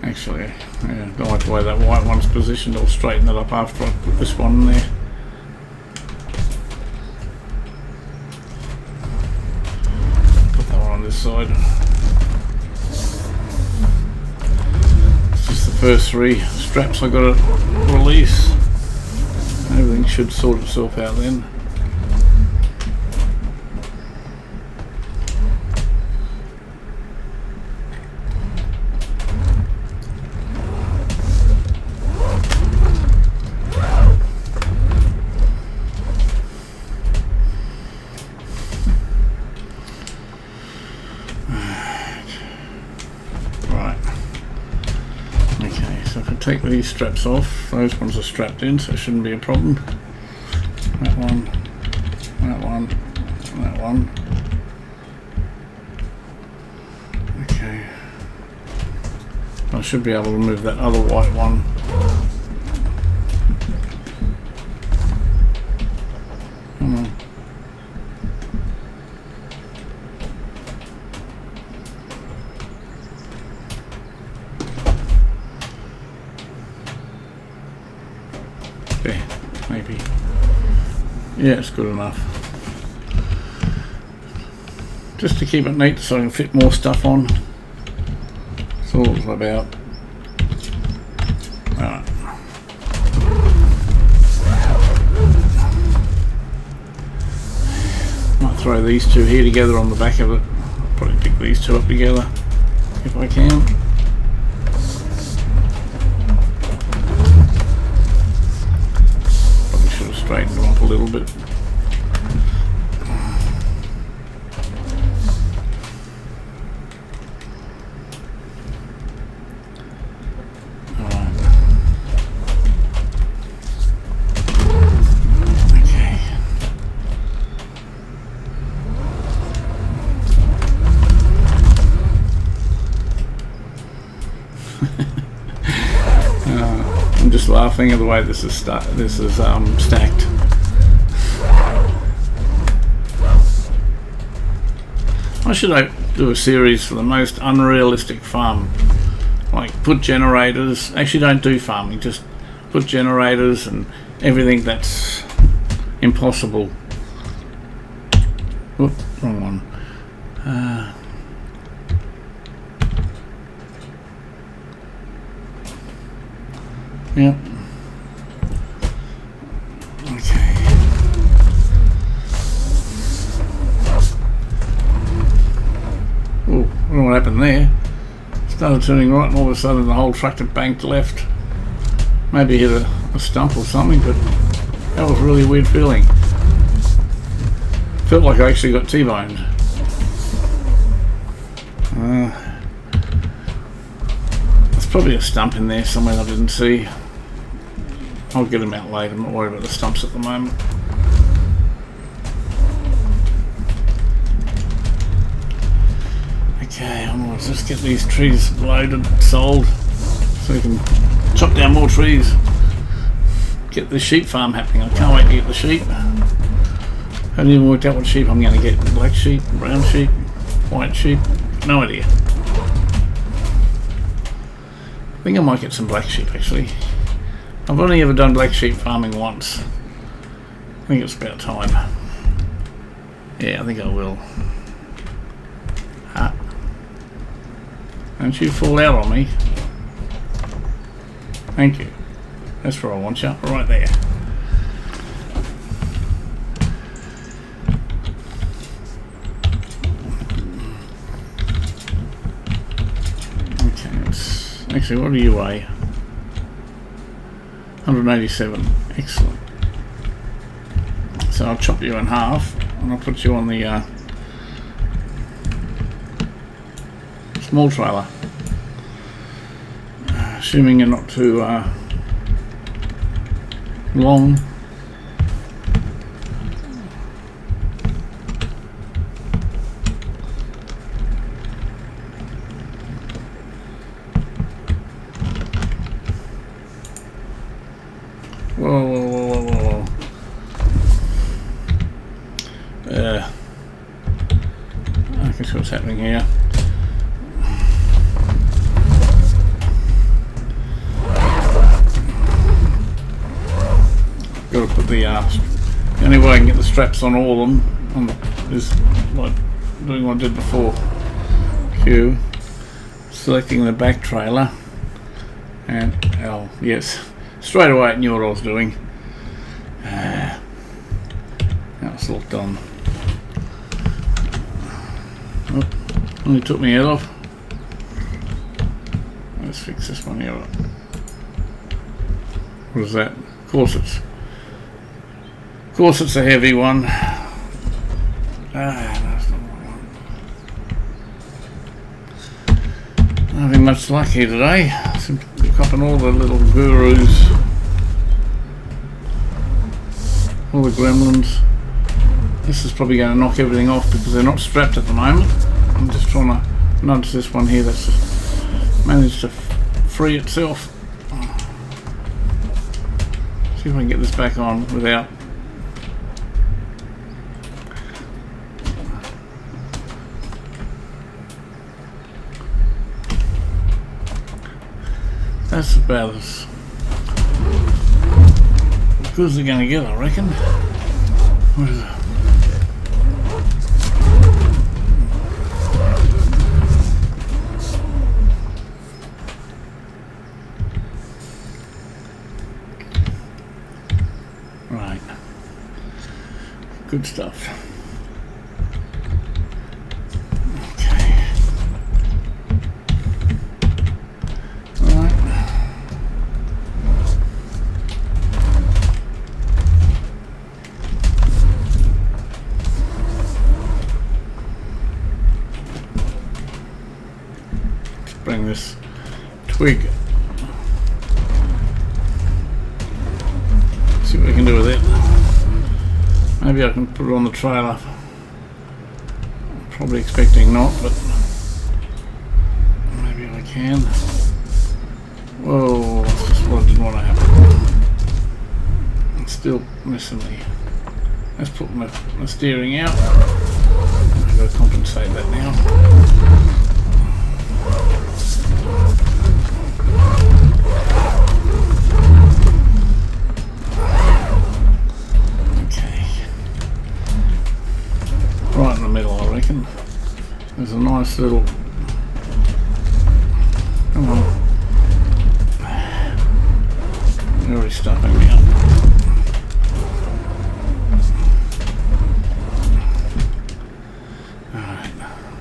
Actually, yeah, don't like the way that white one's positioned. I'll straighten it up after I put this one in there. Put that one on this side. It's just the first three straps I got to release. Everything should sort itself out then. Take these straps off. Those ones are strapped in, so it shouldn't be a problem. That one, that one, that one. Okay. I should be able to remove that other white one. Come on. There, maybe. Yeah, it's good enough. Just to keep it neat so I can fit more stuff on. That's all it's about. Alright. Might throw these two here together on the back of it. I'll probably pick these two up together if I can. little bit. I'm just laughing at the way this is stacked. I should do a series for the most unrealistic farm, like put generators. Actually, don't do farming. Just put generators and everything that's impossible. Whoop, wrong one. Yep. Okay. Oh, I don't know what happened there. Started turning right and all of a sudden the whole tractor banked left. Maybe hit a stump or something, but that was a really weird feeling. Felt like I actually got T-boned. There's probably a stump in there somewhere I didn't see. I'll get them out later. I'm not worried about the stumps at the moment. Okay, onwards. Let's get these trees loaded, sold, so we can chop down more trees. Get the sheep farm happening. I can't wait to get the sheep. Haven't even worked out what sheep I'm going to get. Black sheep, brown sheep, white sheep. No idea. I think I might get some black sheep actually. I've only ever done black sheep farming once. I think it's about time. Yeah, I think I will. Ah. Don't you fall out on me. Thank you. That's where I want you, right there. Okay, actually, what do you weigh? 187. Excellent. So I'll chop you in half and I'll put you on the small trailer. Assuming you're not too long. Whoa. I can see what's happening here. Got to put the only way I can get the straps on all of them is like doing what I did before. Q, selecting the back trailer, and L. Yes. Straight away it knew what I was doing. Now it's locked on. Oh, only took my head off. Let's fix this one here up. What is that? Of course it's a heavy one. That's not the one. Not having much luck here today. Copping all the little gurus, all the gremlins. This is probably going to knock everything off because they're not strapped at the moment. I'm just trying to nudge this one here that's managed to free itself. See if I can get this back on without. That's about as good as they're going to get, I reckon. What is it? Right. Good stuff. twig. See what we can do with it. Maybe I can put it on the trailer. Probably expecting not, but maybe I can. Whoa, that's just what I didn't want to happen. It's still missing me. Let's put my steering out. I've got to compensate that now. Right in the middle, I reckon. There's a nice little... Come on. You're already stuffing me up. Alright,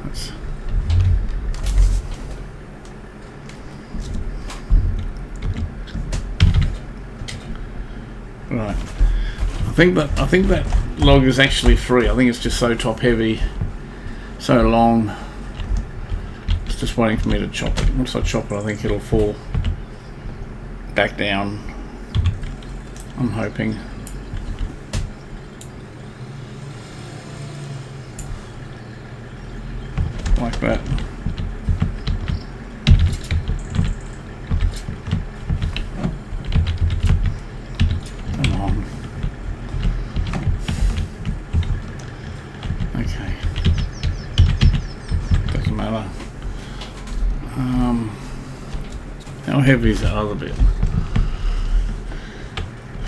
that's... Right. I think that log is actually free. I think it's just so top heavy, so long. It's just waiting for me to chop it. Once I chop it, I think it'll fall back down. I'm hoping. Like that. Come on. Okay. Doesn't matter. How heavy is that other bit?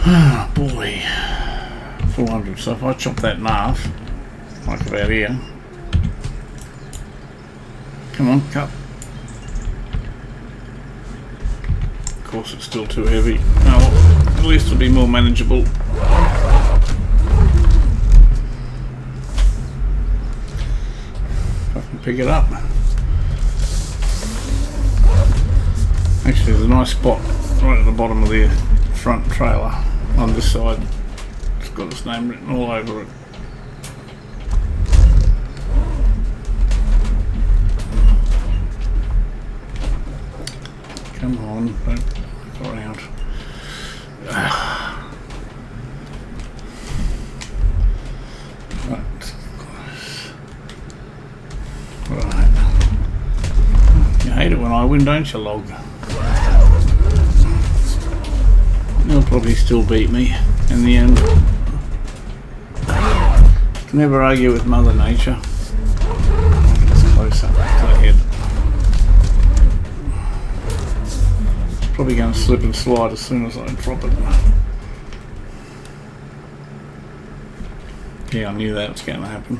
Ah, boy. 400. So if I chop that in half, like about here. Come on, cut. Of course, it's still too heavy. Oh, well, at least it'll be more manageable. If I can pick it up. Actually, there's a nice spot right at the bottom of the front trailer on this side. It's got its name written all over it. Come on, don't go around. Right. You hate it when I win, don't you, log? He'll probably still beat me in the end. Can never argue with Mother Nature. It's closer to the head. Probably going to slip and slide as soon as I drop it. Yeah, I knew that was going to happen.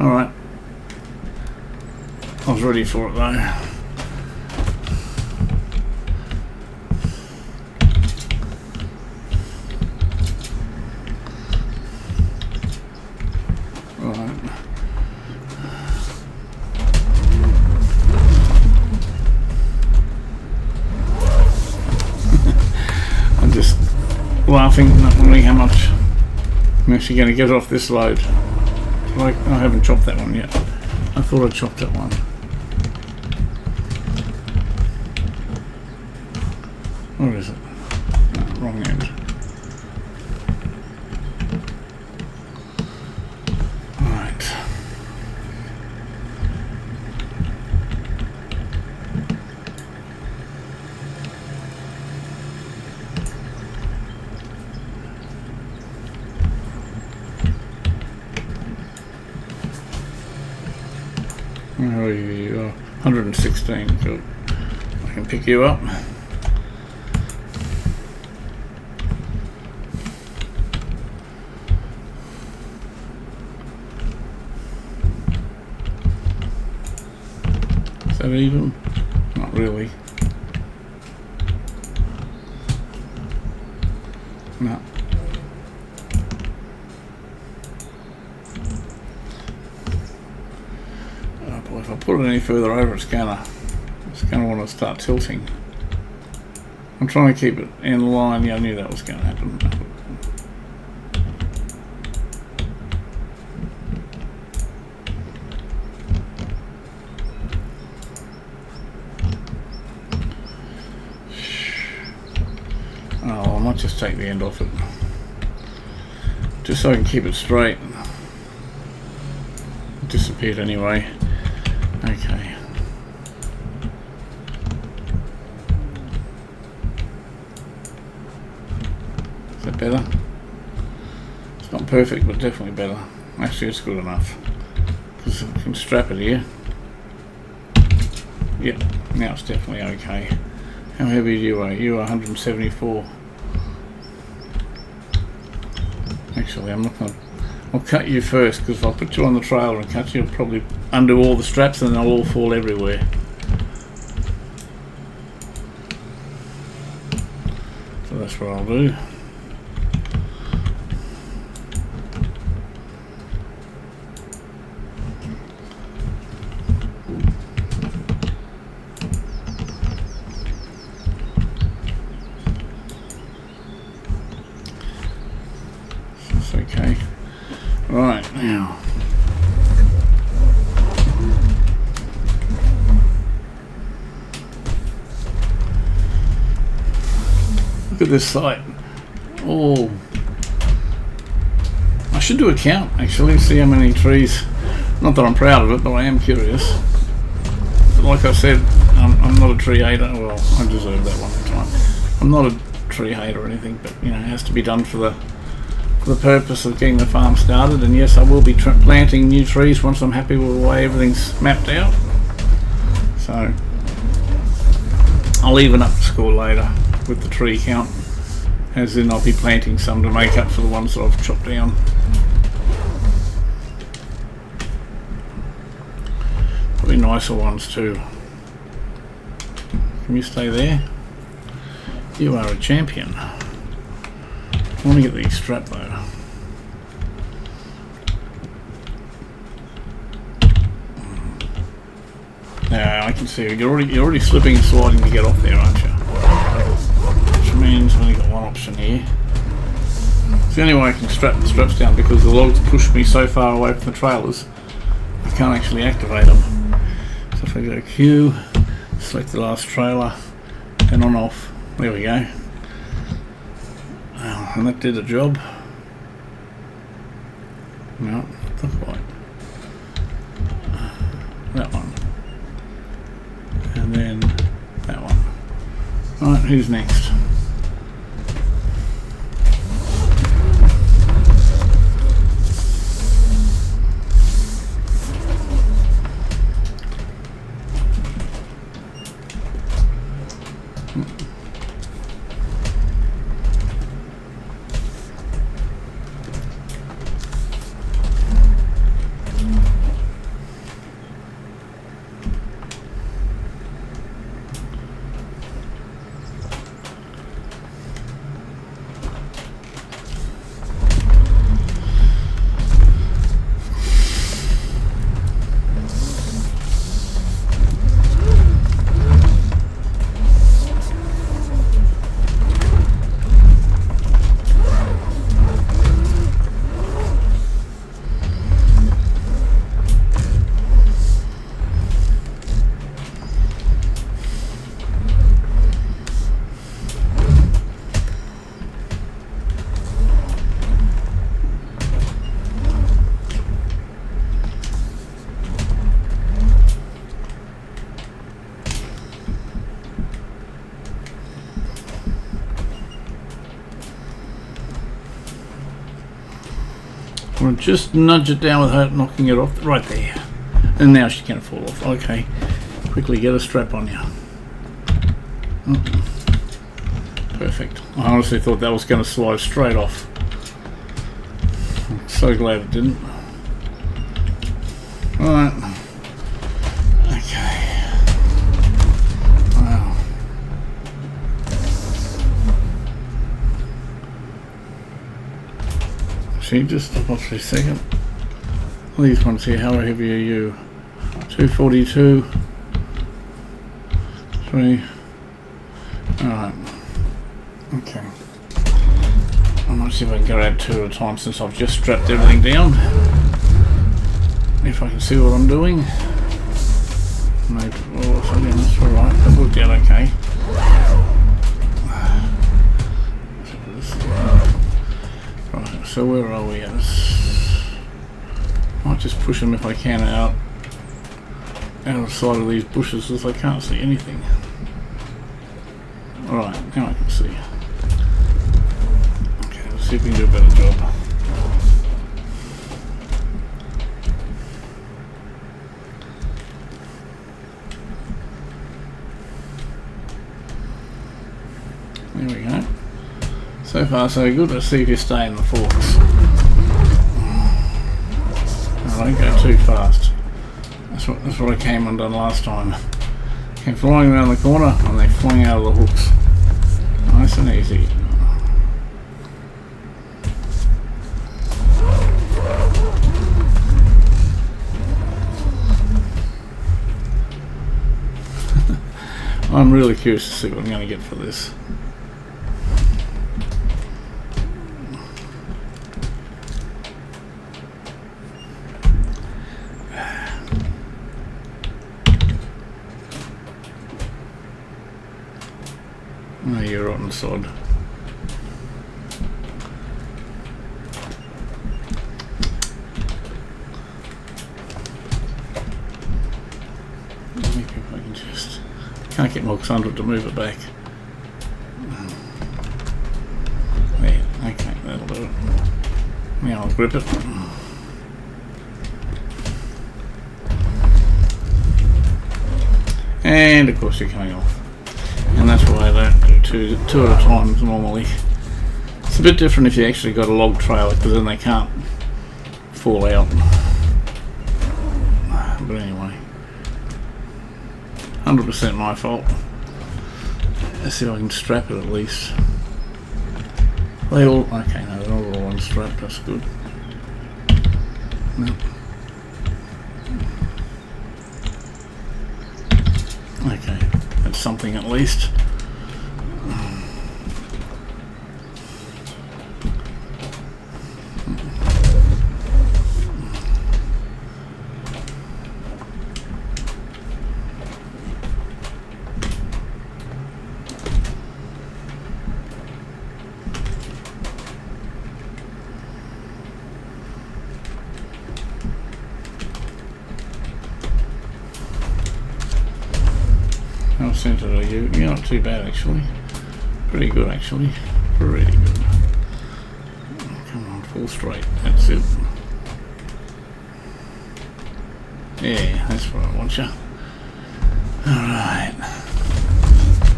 Alright. I was ready for it though. Laughing, not wondering how much I'm actually going to get off this load. Like, I haven't chopped that one yet. I thought I chopped that one. Where is it? No, wrong end. Alright. Where are you? 116. Good. I can pick you up. Is that even? Not really. No. If I put it any further over, it's gonna want to start tilting. I'm trying to keep it in line. Yeah, I knew that was going to happen. just take the end off it, just so I can keep it straight. It disappeared anyway. Okay. Is that better? It's not perfect, but definitely better. Actually, it's good enough because I can strap it here. Yep, now it's definitely okay. How heavy do you weigh? You are 174. Actually, I'm not going to... I'll cut you first, because if I put you on the trailer and cut you, I'll probably undo all the straps and they'll all fall everywhere. So that's what I'll do. Okay. Right, now. Look at this site. Oh. I should do a count, actually, see how many trees. Not that I'm proud of it, but I am curious. Like I said, I'm not a tree hater. Well, I deserve that one time. I'm not a tree hater or anything, but, you know, it has to be done for the purpose of getting the farm started. And yes, I will be planting new trees once I'm happy with the way everything's mapped out. So I'll even up the score later with the tree count, as in I'll be planting some to make up for the ones that I've chopped down. Probably nicer ones too. Can you stay there? You are a champion. I want to get these strapped though. Now I can see you're already slipping and sliding to get off there, aren't you? Which means I've only got one option here. It's the only way I can strap the straps down, because the logs push me so far away from the trailers I can't actually activate them. So if I go Q, select the last trailer, and on off. There we go. And that did the job. No, not quite. That one. And then that one. Right, who's next? We'll just nudge it down without knocking it off. Right there. And now she can't fall off. Okay. Quickly get a strap on you. Oh. Perfect. I honestly thought that was going to slide straight off. I'm so glad it didn't. Alright. Okay. Wow. See, just stop off for a second. These ones here, how heavy are you? 242. 3. Alright. Okay. I might see if I can grab 2 at a time, since I've just strapped everything down. If I can see what I'm doing. Maybe, oh, again, that's alright. That worked out okay. so where are we at? Might just push them if I can out of the side of these bushes, as I can't see anything. Alright, now I can see. Okay, let's see if we can do a better job. There we go. So far so good. Let's see if you stay in the forks. I don't go too fast. That's what I came undone last time. Came flying around the corner and they flung out of the hooks. Nice and easy. I'm really curious to see what I'm going to get for this. No, you're rotten sod. Maybe if I can just... Can't get my hooks under it to move it back. There, okay, that'll do it. Now I'll grip it. And of course you're coming off. And that's why I don't do two at a time normally. It's a bit different if you actually got a log trailer, because then they can't fall out. But anyway, 100% my fault. Let's see if I can strap it at least. They all, okay, no, they're not all unstrapped, that's good. No. Okay, that's something at least. How centered are you? You're not too bad actually. Pretty good actually. Pretty good. Come on, full straight. That's it. Yeah, that's what I want you. Alright.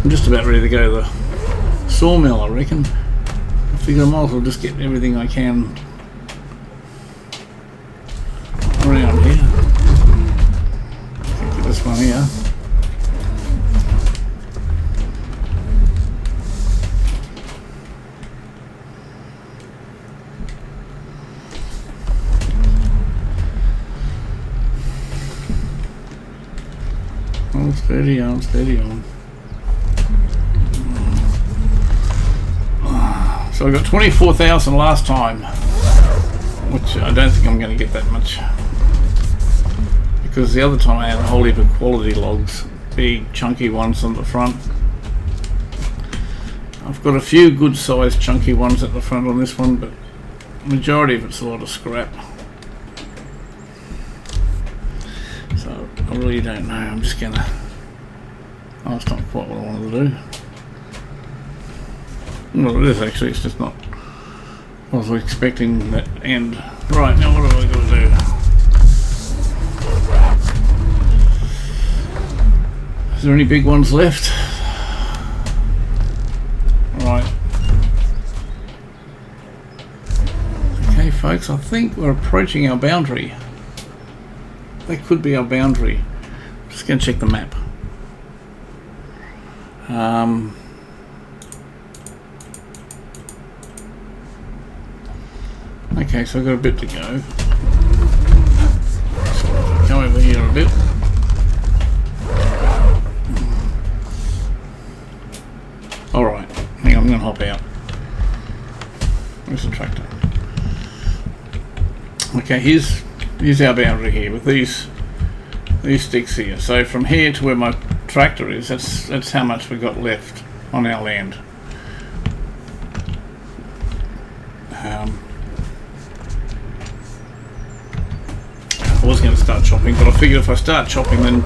I'm just about ready to go to the sawmill, I reckon. I figure I might as well just get everything I can around here. Get this one here. Oh, steady on, steady on. So I got 24,000 last time, which I don't think I'm going to get that much, because the other time I had a whole heap of quality logs, big chunky ones on the front. I've got a few good sized chunky ones at the front on this one, but the majority of it's a lot of scrap. So I really don't know. I'm just gonna... Oh, it's not quite what I wanted to do. Well, it is actually. It's just not. I was expecting that end. Right, now what have I got to do? Is there any big ones left? Right. Okay, folks. I think we're approaching our boundary. That could be our boundary. I'm just going to check the map. Okay, so I've got a bit to go. So come over here a bit. Alright, hang on, I'm going to hop out. Where's the tractor? Okay, here's our boundary here with these sticks here. So from here to where my tractor is, that's how much we've got left on our land. start chopping, but I figured if I start chopping, then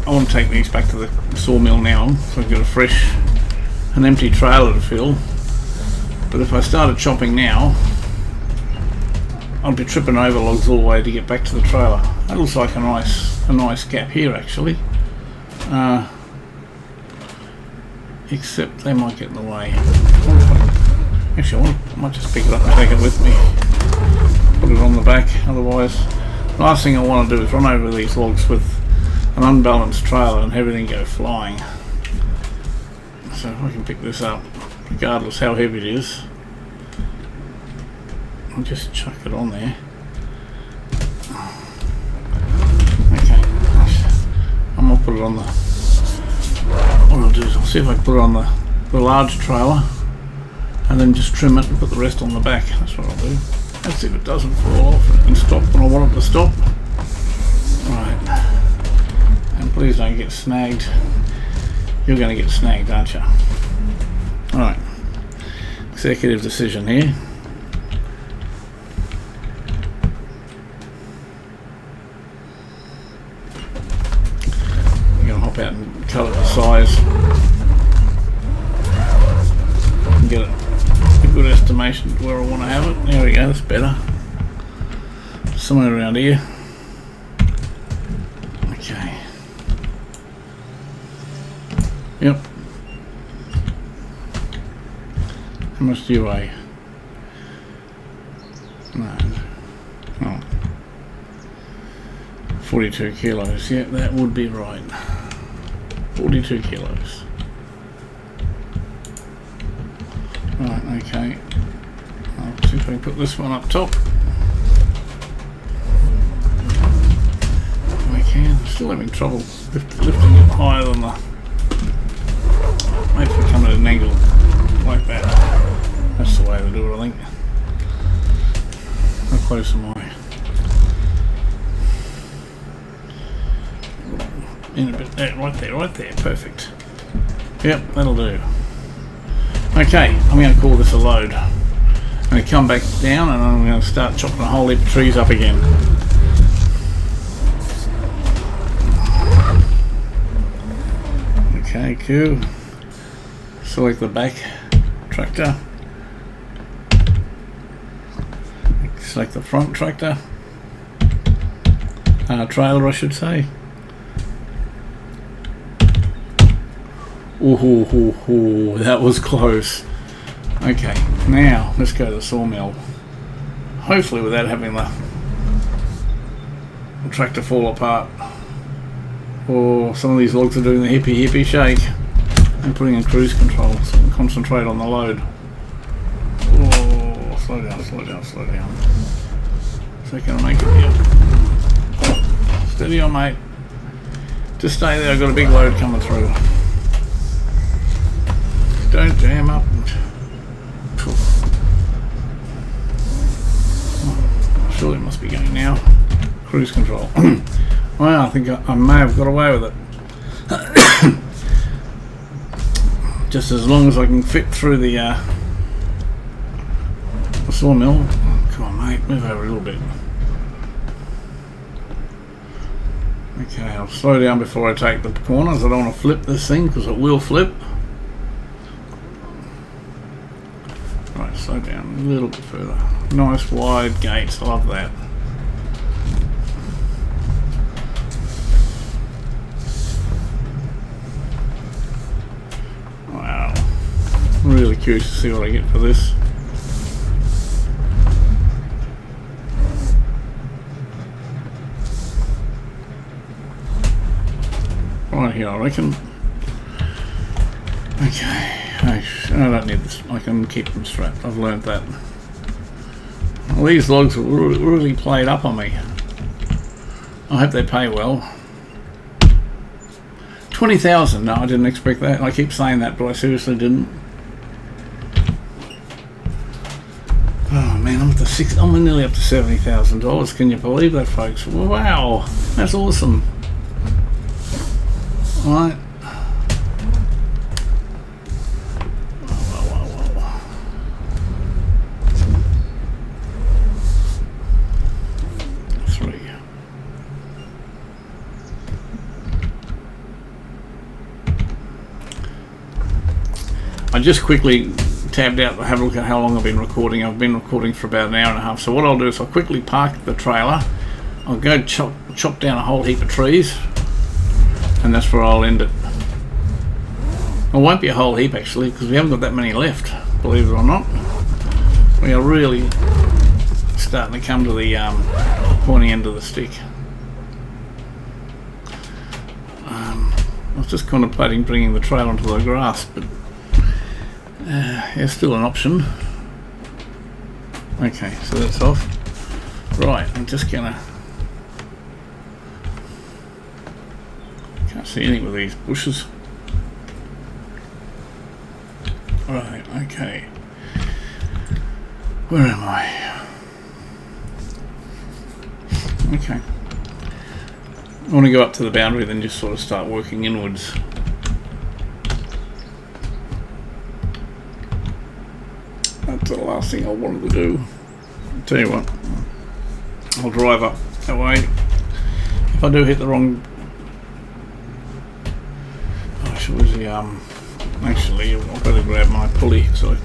I want to take these back to the sawmill now, so I've got an empty trailer to fill. But if I started chopping now, I'd be tripping over logs all the way to get back to the trailer. That looks like a nice gap here, actually. Except they might get in the way. Actually, I might just pick it up and take it with me. Put it on the back. Otherwise, the last thing I want to do is run over these logs with an unbalanced trailer and everything go flying. So if I can pick this up, regardless how heavy it is, I'll just chuck it on there. Okay, I'm gonna put it on the. What I'll do is I'll see if I can put it on the large trailer, and then just trim it and put the rest on the back. That's what I'll do. Let's see if it doesn't fall off and stop when I want it to stop. Right. And please don't get snagged. You're going to get snagged, aren't you? Alright. Executive decision here. I'm going to hop out and cut it to size. And get a good estimation of where I want to have it. There we go, that's better. Somewhere around here. Okay. Yep. How much do you weigh? No. Oh. 42 kilos. Yeah, that would be right. 42 kilos. Right, okay. I'll see if I can put this one up top. If I can. I'm still having trouble lifting it higher than the. Maybe if we come at an angle like that. That's the way to do it, I think. How close am I? In a bit there, right there, perfect. Yep, that'll do. Okay, I'm going to call this a load. I'm going to come back down and I'm going to start chopping a whole heap of trees up again. Okay, cool. Select the back tractor. Select the front tractor. Trailer, I should say. Ooh, that was close. Okay, now let's go to the sawmill. Hopefully without having the tractor fall apart. Or some of these logs are doing the hippie shake and putting in cruise control so I can concentrate on the load. Oh, slow down. So can I make it? Yep. Steady on, mate. Just stay there, I've got a big load coming through. Don't jam up. Surely it must be going now. Cruise control. Well, I think I may have got away with it. Just as long as I can fit through the sawmill. Come on, mate, move over a little bit. Okay, I'll slow down before I take the corners. I don't want to flip this thing because it will flip. Right, slow down a little bit further. Nice wide gates, I love that. Wow, I'm really curious to see what I get for this. Right here, I reckon. Okay. I don't need this. I can keep them strapped. I've learned that. Well, these logs really played up on me. I hope they pay well. 20,000. No, I didn't expect that. I keep saying that, but I seriously didn't. Oh man, I'm nearly up to $70,000. Can you believe that, folks? Wow, that's awesome. All right. I just quickly tabbed out to have a look at how long I've been recording. I've been recording for about an hour and a half. So what I'll do is I'll quickly park the trailer. I'll go chop down a whole heap of trees, and that's where I'll end it. It won't be a whole heap actually, because we haven't got that many left, believe it or not. We are really starting to come to the pointy end of the stick. I was just contemplating bringing the trailer onto the grass, but it's still an option. Okay, so that's off. Right, I'm just gonna... Can't see anything with these bushes. Right, okay. Where am I? Okay. I want to go up to the boundary, then just sort of start working inwards. That's the last thing I wanted to do. I'll tell you what, I'll drive up that way. If I do hit the wrong... Oh, where's the actually, I've got to grab my pulley, so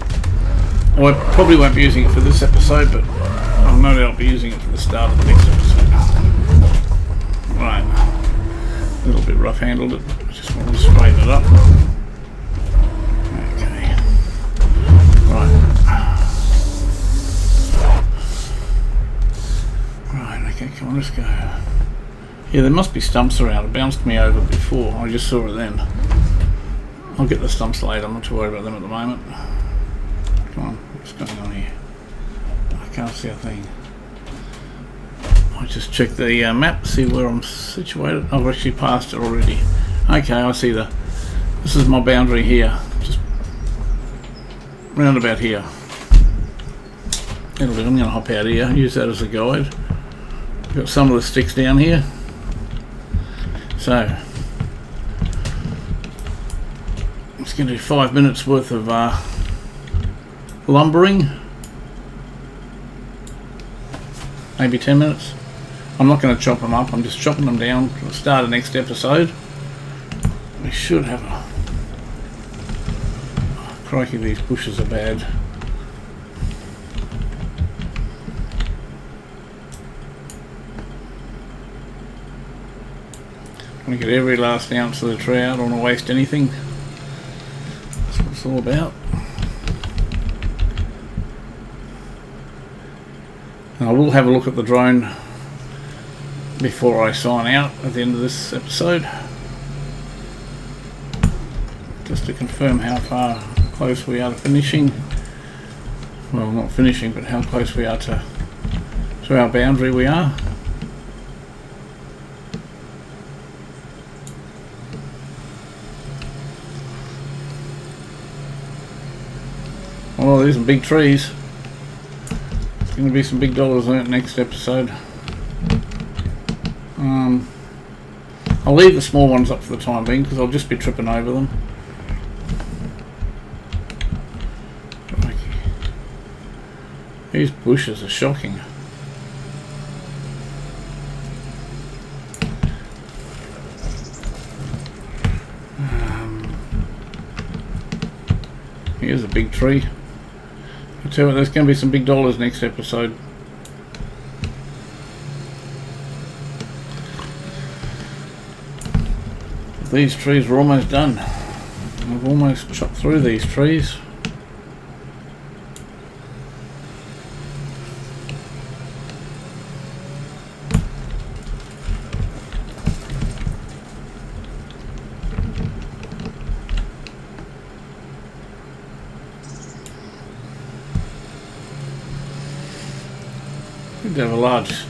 I probably won't be using it for this episode, but I'll no doubt be using it for the start of the next episode. Right, a little bit rough handled it, I just want to straighten it up. Okay, right, okay, come on, let's go. Yeah, there must be stumps around, it bounced me over before, I just saw it then. I'll get the stumps later, I'm not too worried about them at the moment. Come on, what's going on here? I can't see a thing. I'll just check the map, see where I'm situated. I've actually passed it already. Okay, I see this is my boundary here, just round about here. That'll do. I'm going to hop out here, use that as a guide. Got some of the sticks down here. So, it's going to do 5 minutes worth of lumbering, maybe 10 minutes. I'm not going to chop them up, I'm just chopping them down for the start of the next episode. We should have a... Oh, crikey, these bushes are bad. I want to get every last ounce of the tree out, I don't want to waste anything. That's what it's all about. And I will have a look at the drone before I sign out at the end of this episode, just to confirm how far close we are to finishing. Well, not finishing, but how close we are to our boundary we are. Oh, these are big trees. There's going to be some big dollars in it next episode. I'll leave the small ones up for the time being because I'll just be tripping over them. These bushes are shocking. Here's a big tree. I tell you what, there's going to be some big dollars next episode. These trees are almost done. I've almost chopped through these trees. Could have a large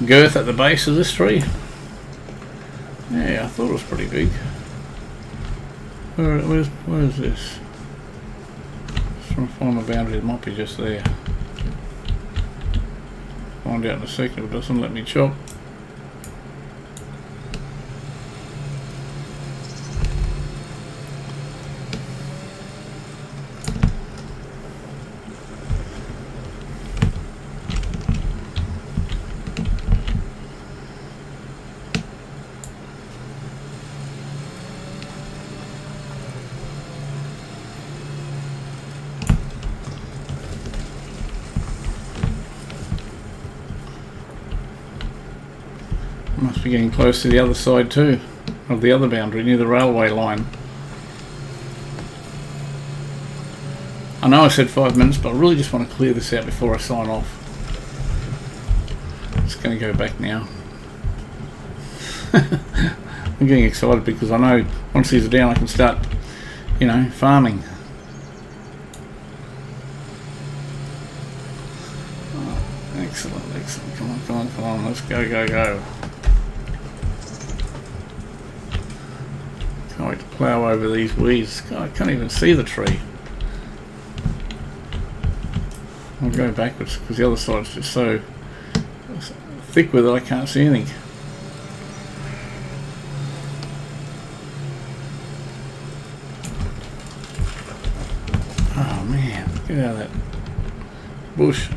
girth at the base of this tree. Yeah, I thought it was pretty big. Where is this? Just trying to find the boundary, it might be just there. Find out in a second if it doesn't let me chop. Must be getting close to the other side too, of the other boundary, near the railway line. I know I said 5 minutes, but I really just want to clear this out before I sign off. Just going to go back now. I'm getting excited because I know once these are down I can start, you know, farming. Oh, excellent, excellent. Come on, come on, come on. Let's go, go, go. Can't wait to plough over these weeds. God, I can't even see the tree. I'll go backwards because the other side's just so thick with it I can't see anything. Oh man, get out of that bush.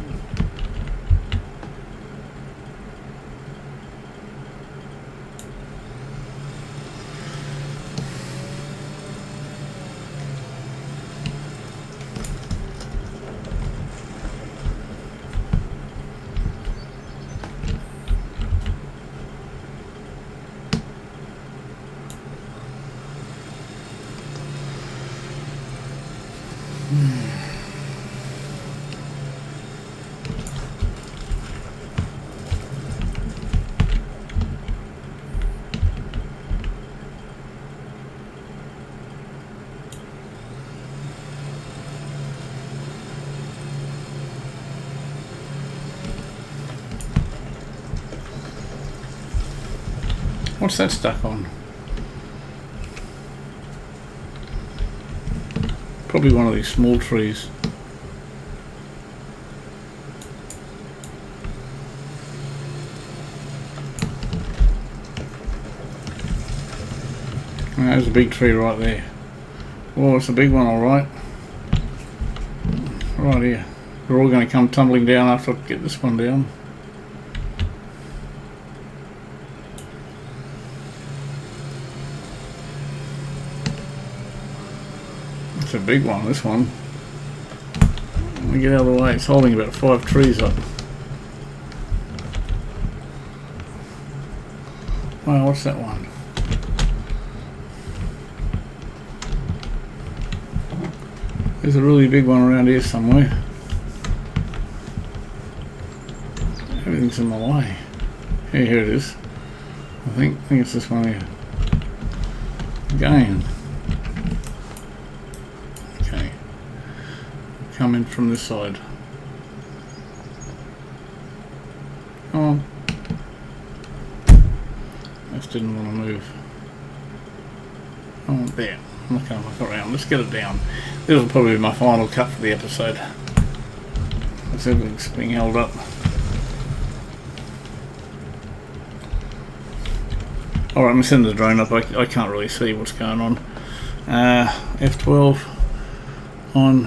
What's that stuck on? Probably one of these small trees. There's a big tree right there. Oh, it's a big one, alright. Right here. They're all going to come tumbling down after I get this one down. It's a big one, this one. Let me get out of the way. It's holding about 5 trees up. Wow, what's that one? There's a really big one around here somewhere. Everything's in my way. Here it is. I think it's this one here. Again. Okay. Come in from this side. Come on. Just didn't want to move. Oh, there. I'm not going to look around. Let's get it down. This will probably be my final cut for the episode. As everything's being held up. Alright, I'm going to send the drone up. I can't really see what's going on. F12 on.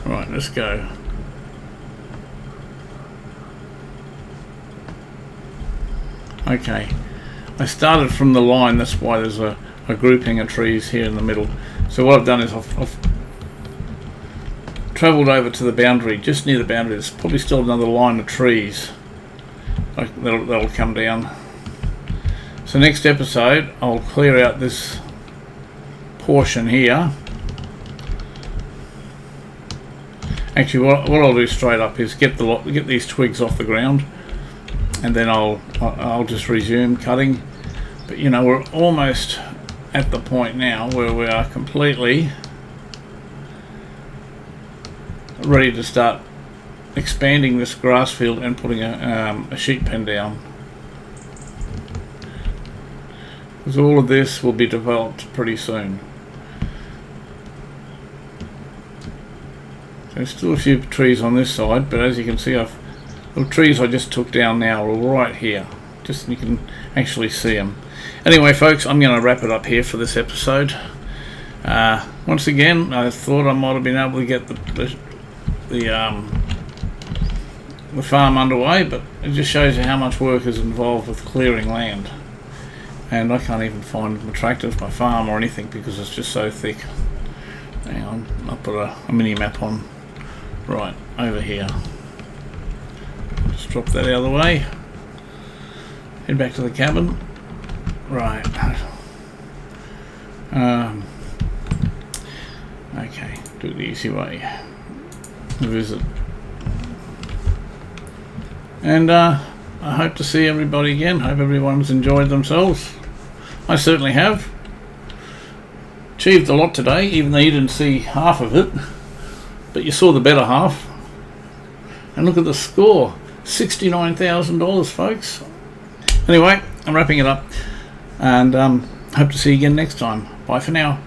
Right, let's go. Okay. I started from the line, that's why there's a grouping of trees here in the middle. So what I've done is I've travelled over to the boundary, just near the boundary. There's probably still another line of trees that'll come down. So next episode I'll clear out this portion here. Actually what I'll do straight up is get these twigs off the ground, and then I'll just resume cutting. But you know, we're almost at the point now where we are completely ready to start expanding this grass field and putting a sheep pen down, because all of this will be developed pretty soon. There's still a few trees on this side, but as you can see, the trees I just took down now are right here. Just you can actually see them. Anyway, folks, I'm going to wrap it up here for this episode. Once again, I thought I might have been able to get the farm underway, but it just shows you how much work is involved with clearing land. And I can't even find my tractors, my farm, or anything because it's just so thick. Hang on, I'll put a mini map on right over here. Just drop that out of the way. Head back to the cabin. Right. Okay, do it the easy way. Visit. And I hope to see everybody again. Hope everyone's enjoyed themselves. I certainly have. Achieved a lot today, even though you didn't see half of it. But you saw the better half. And look at the score. $69,000, folks. Anyway, I'm wrapping it up. And hope to see you again next time. Bye for now.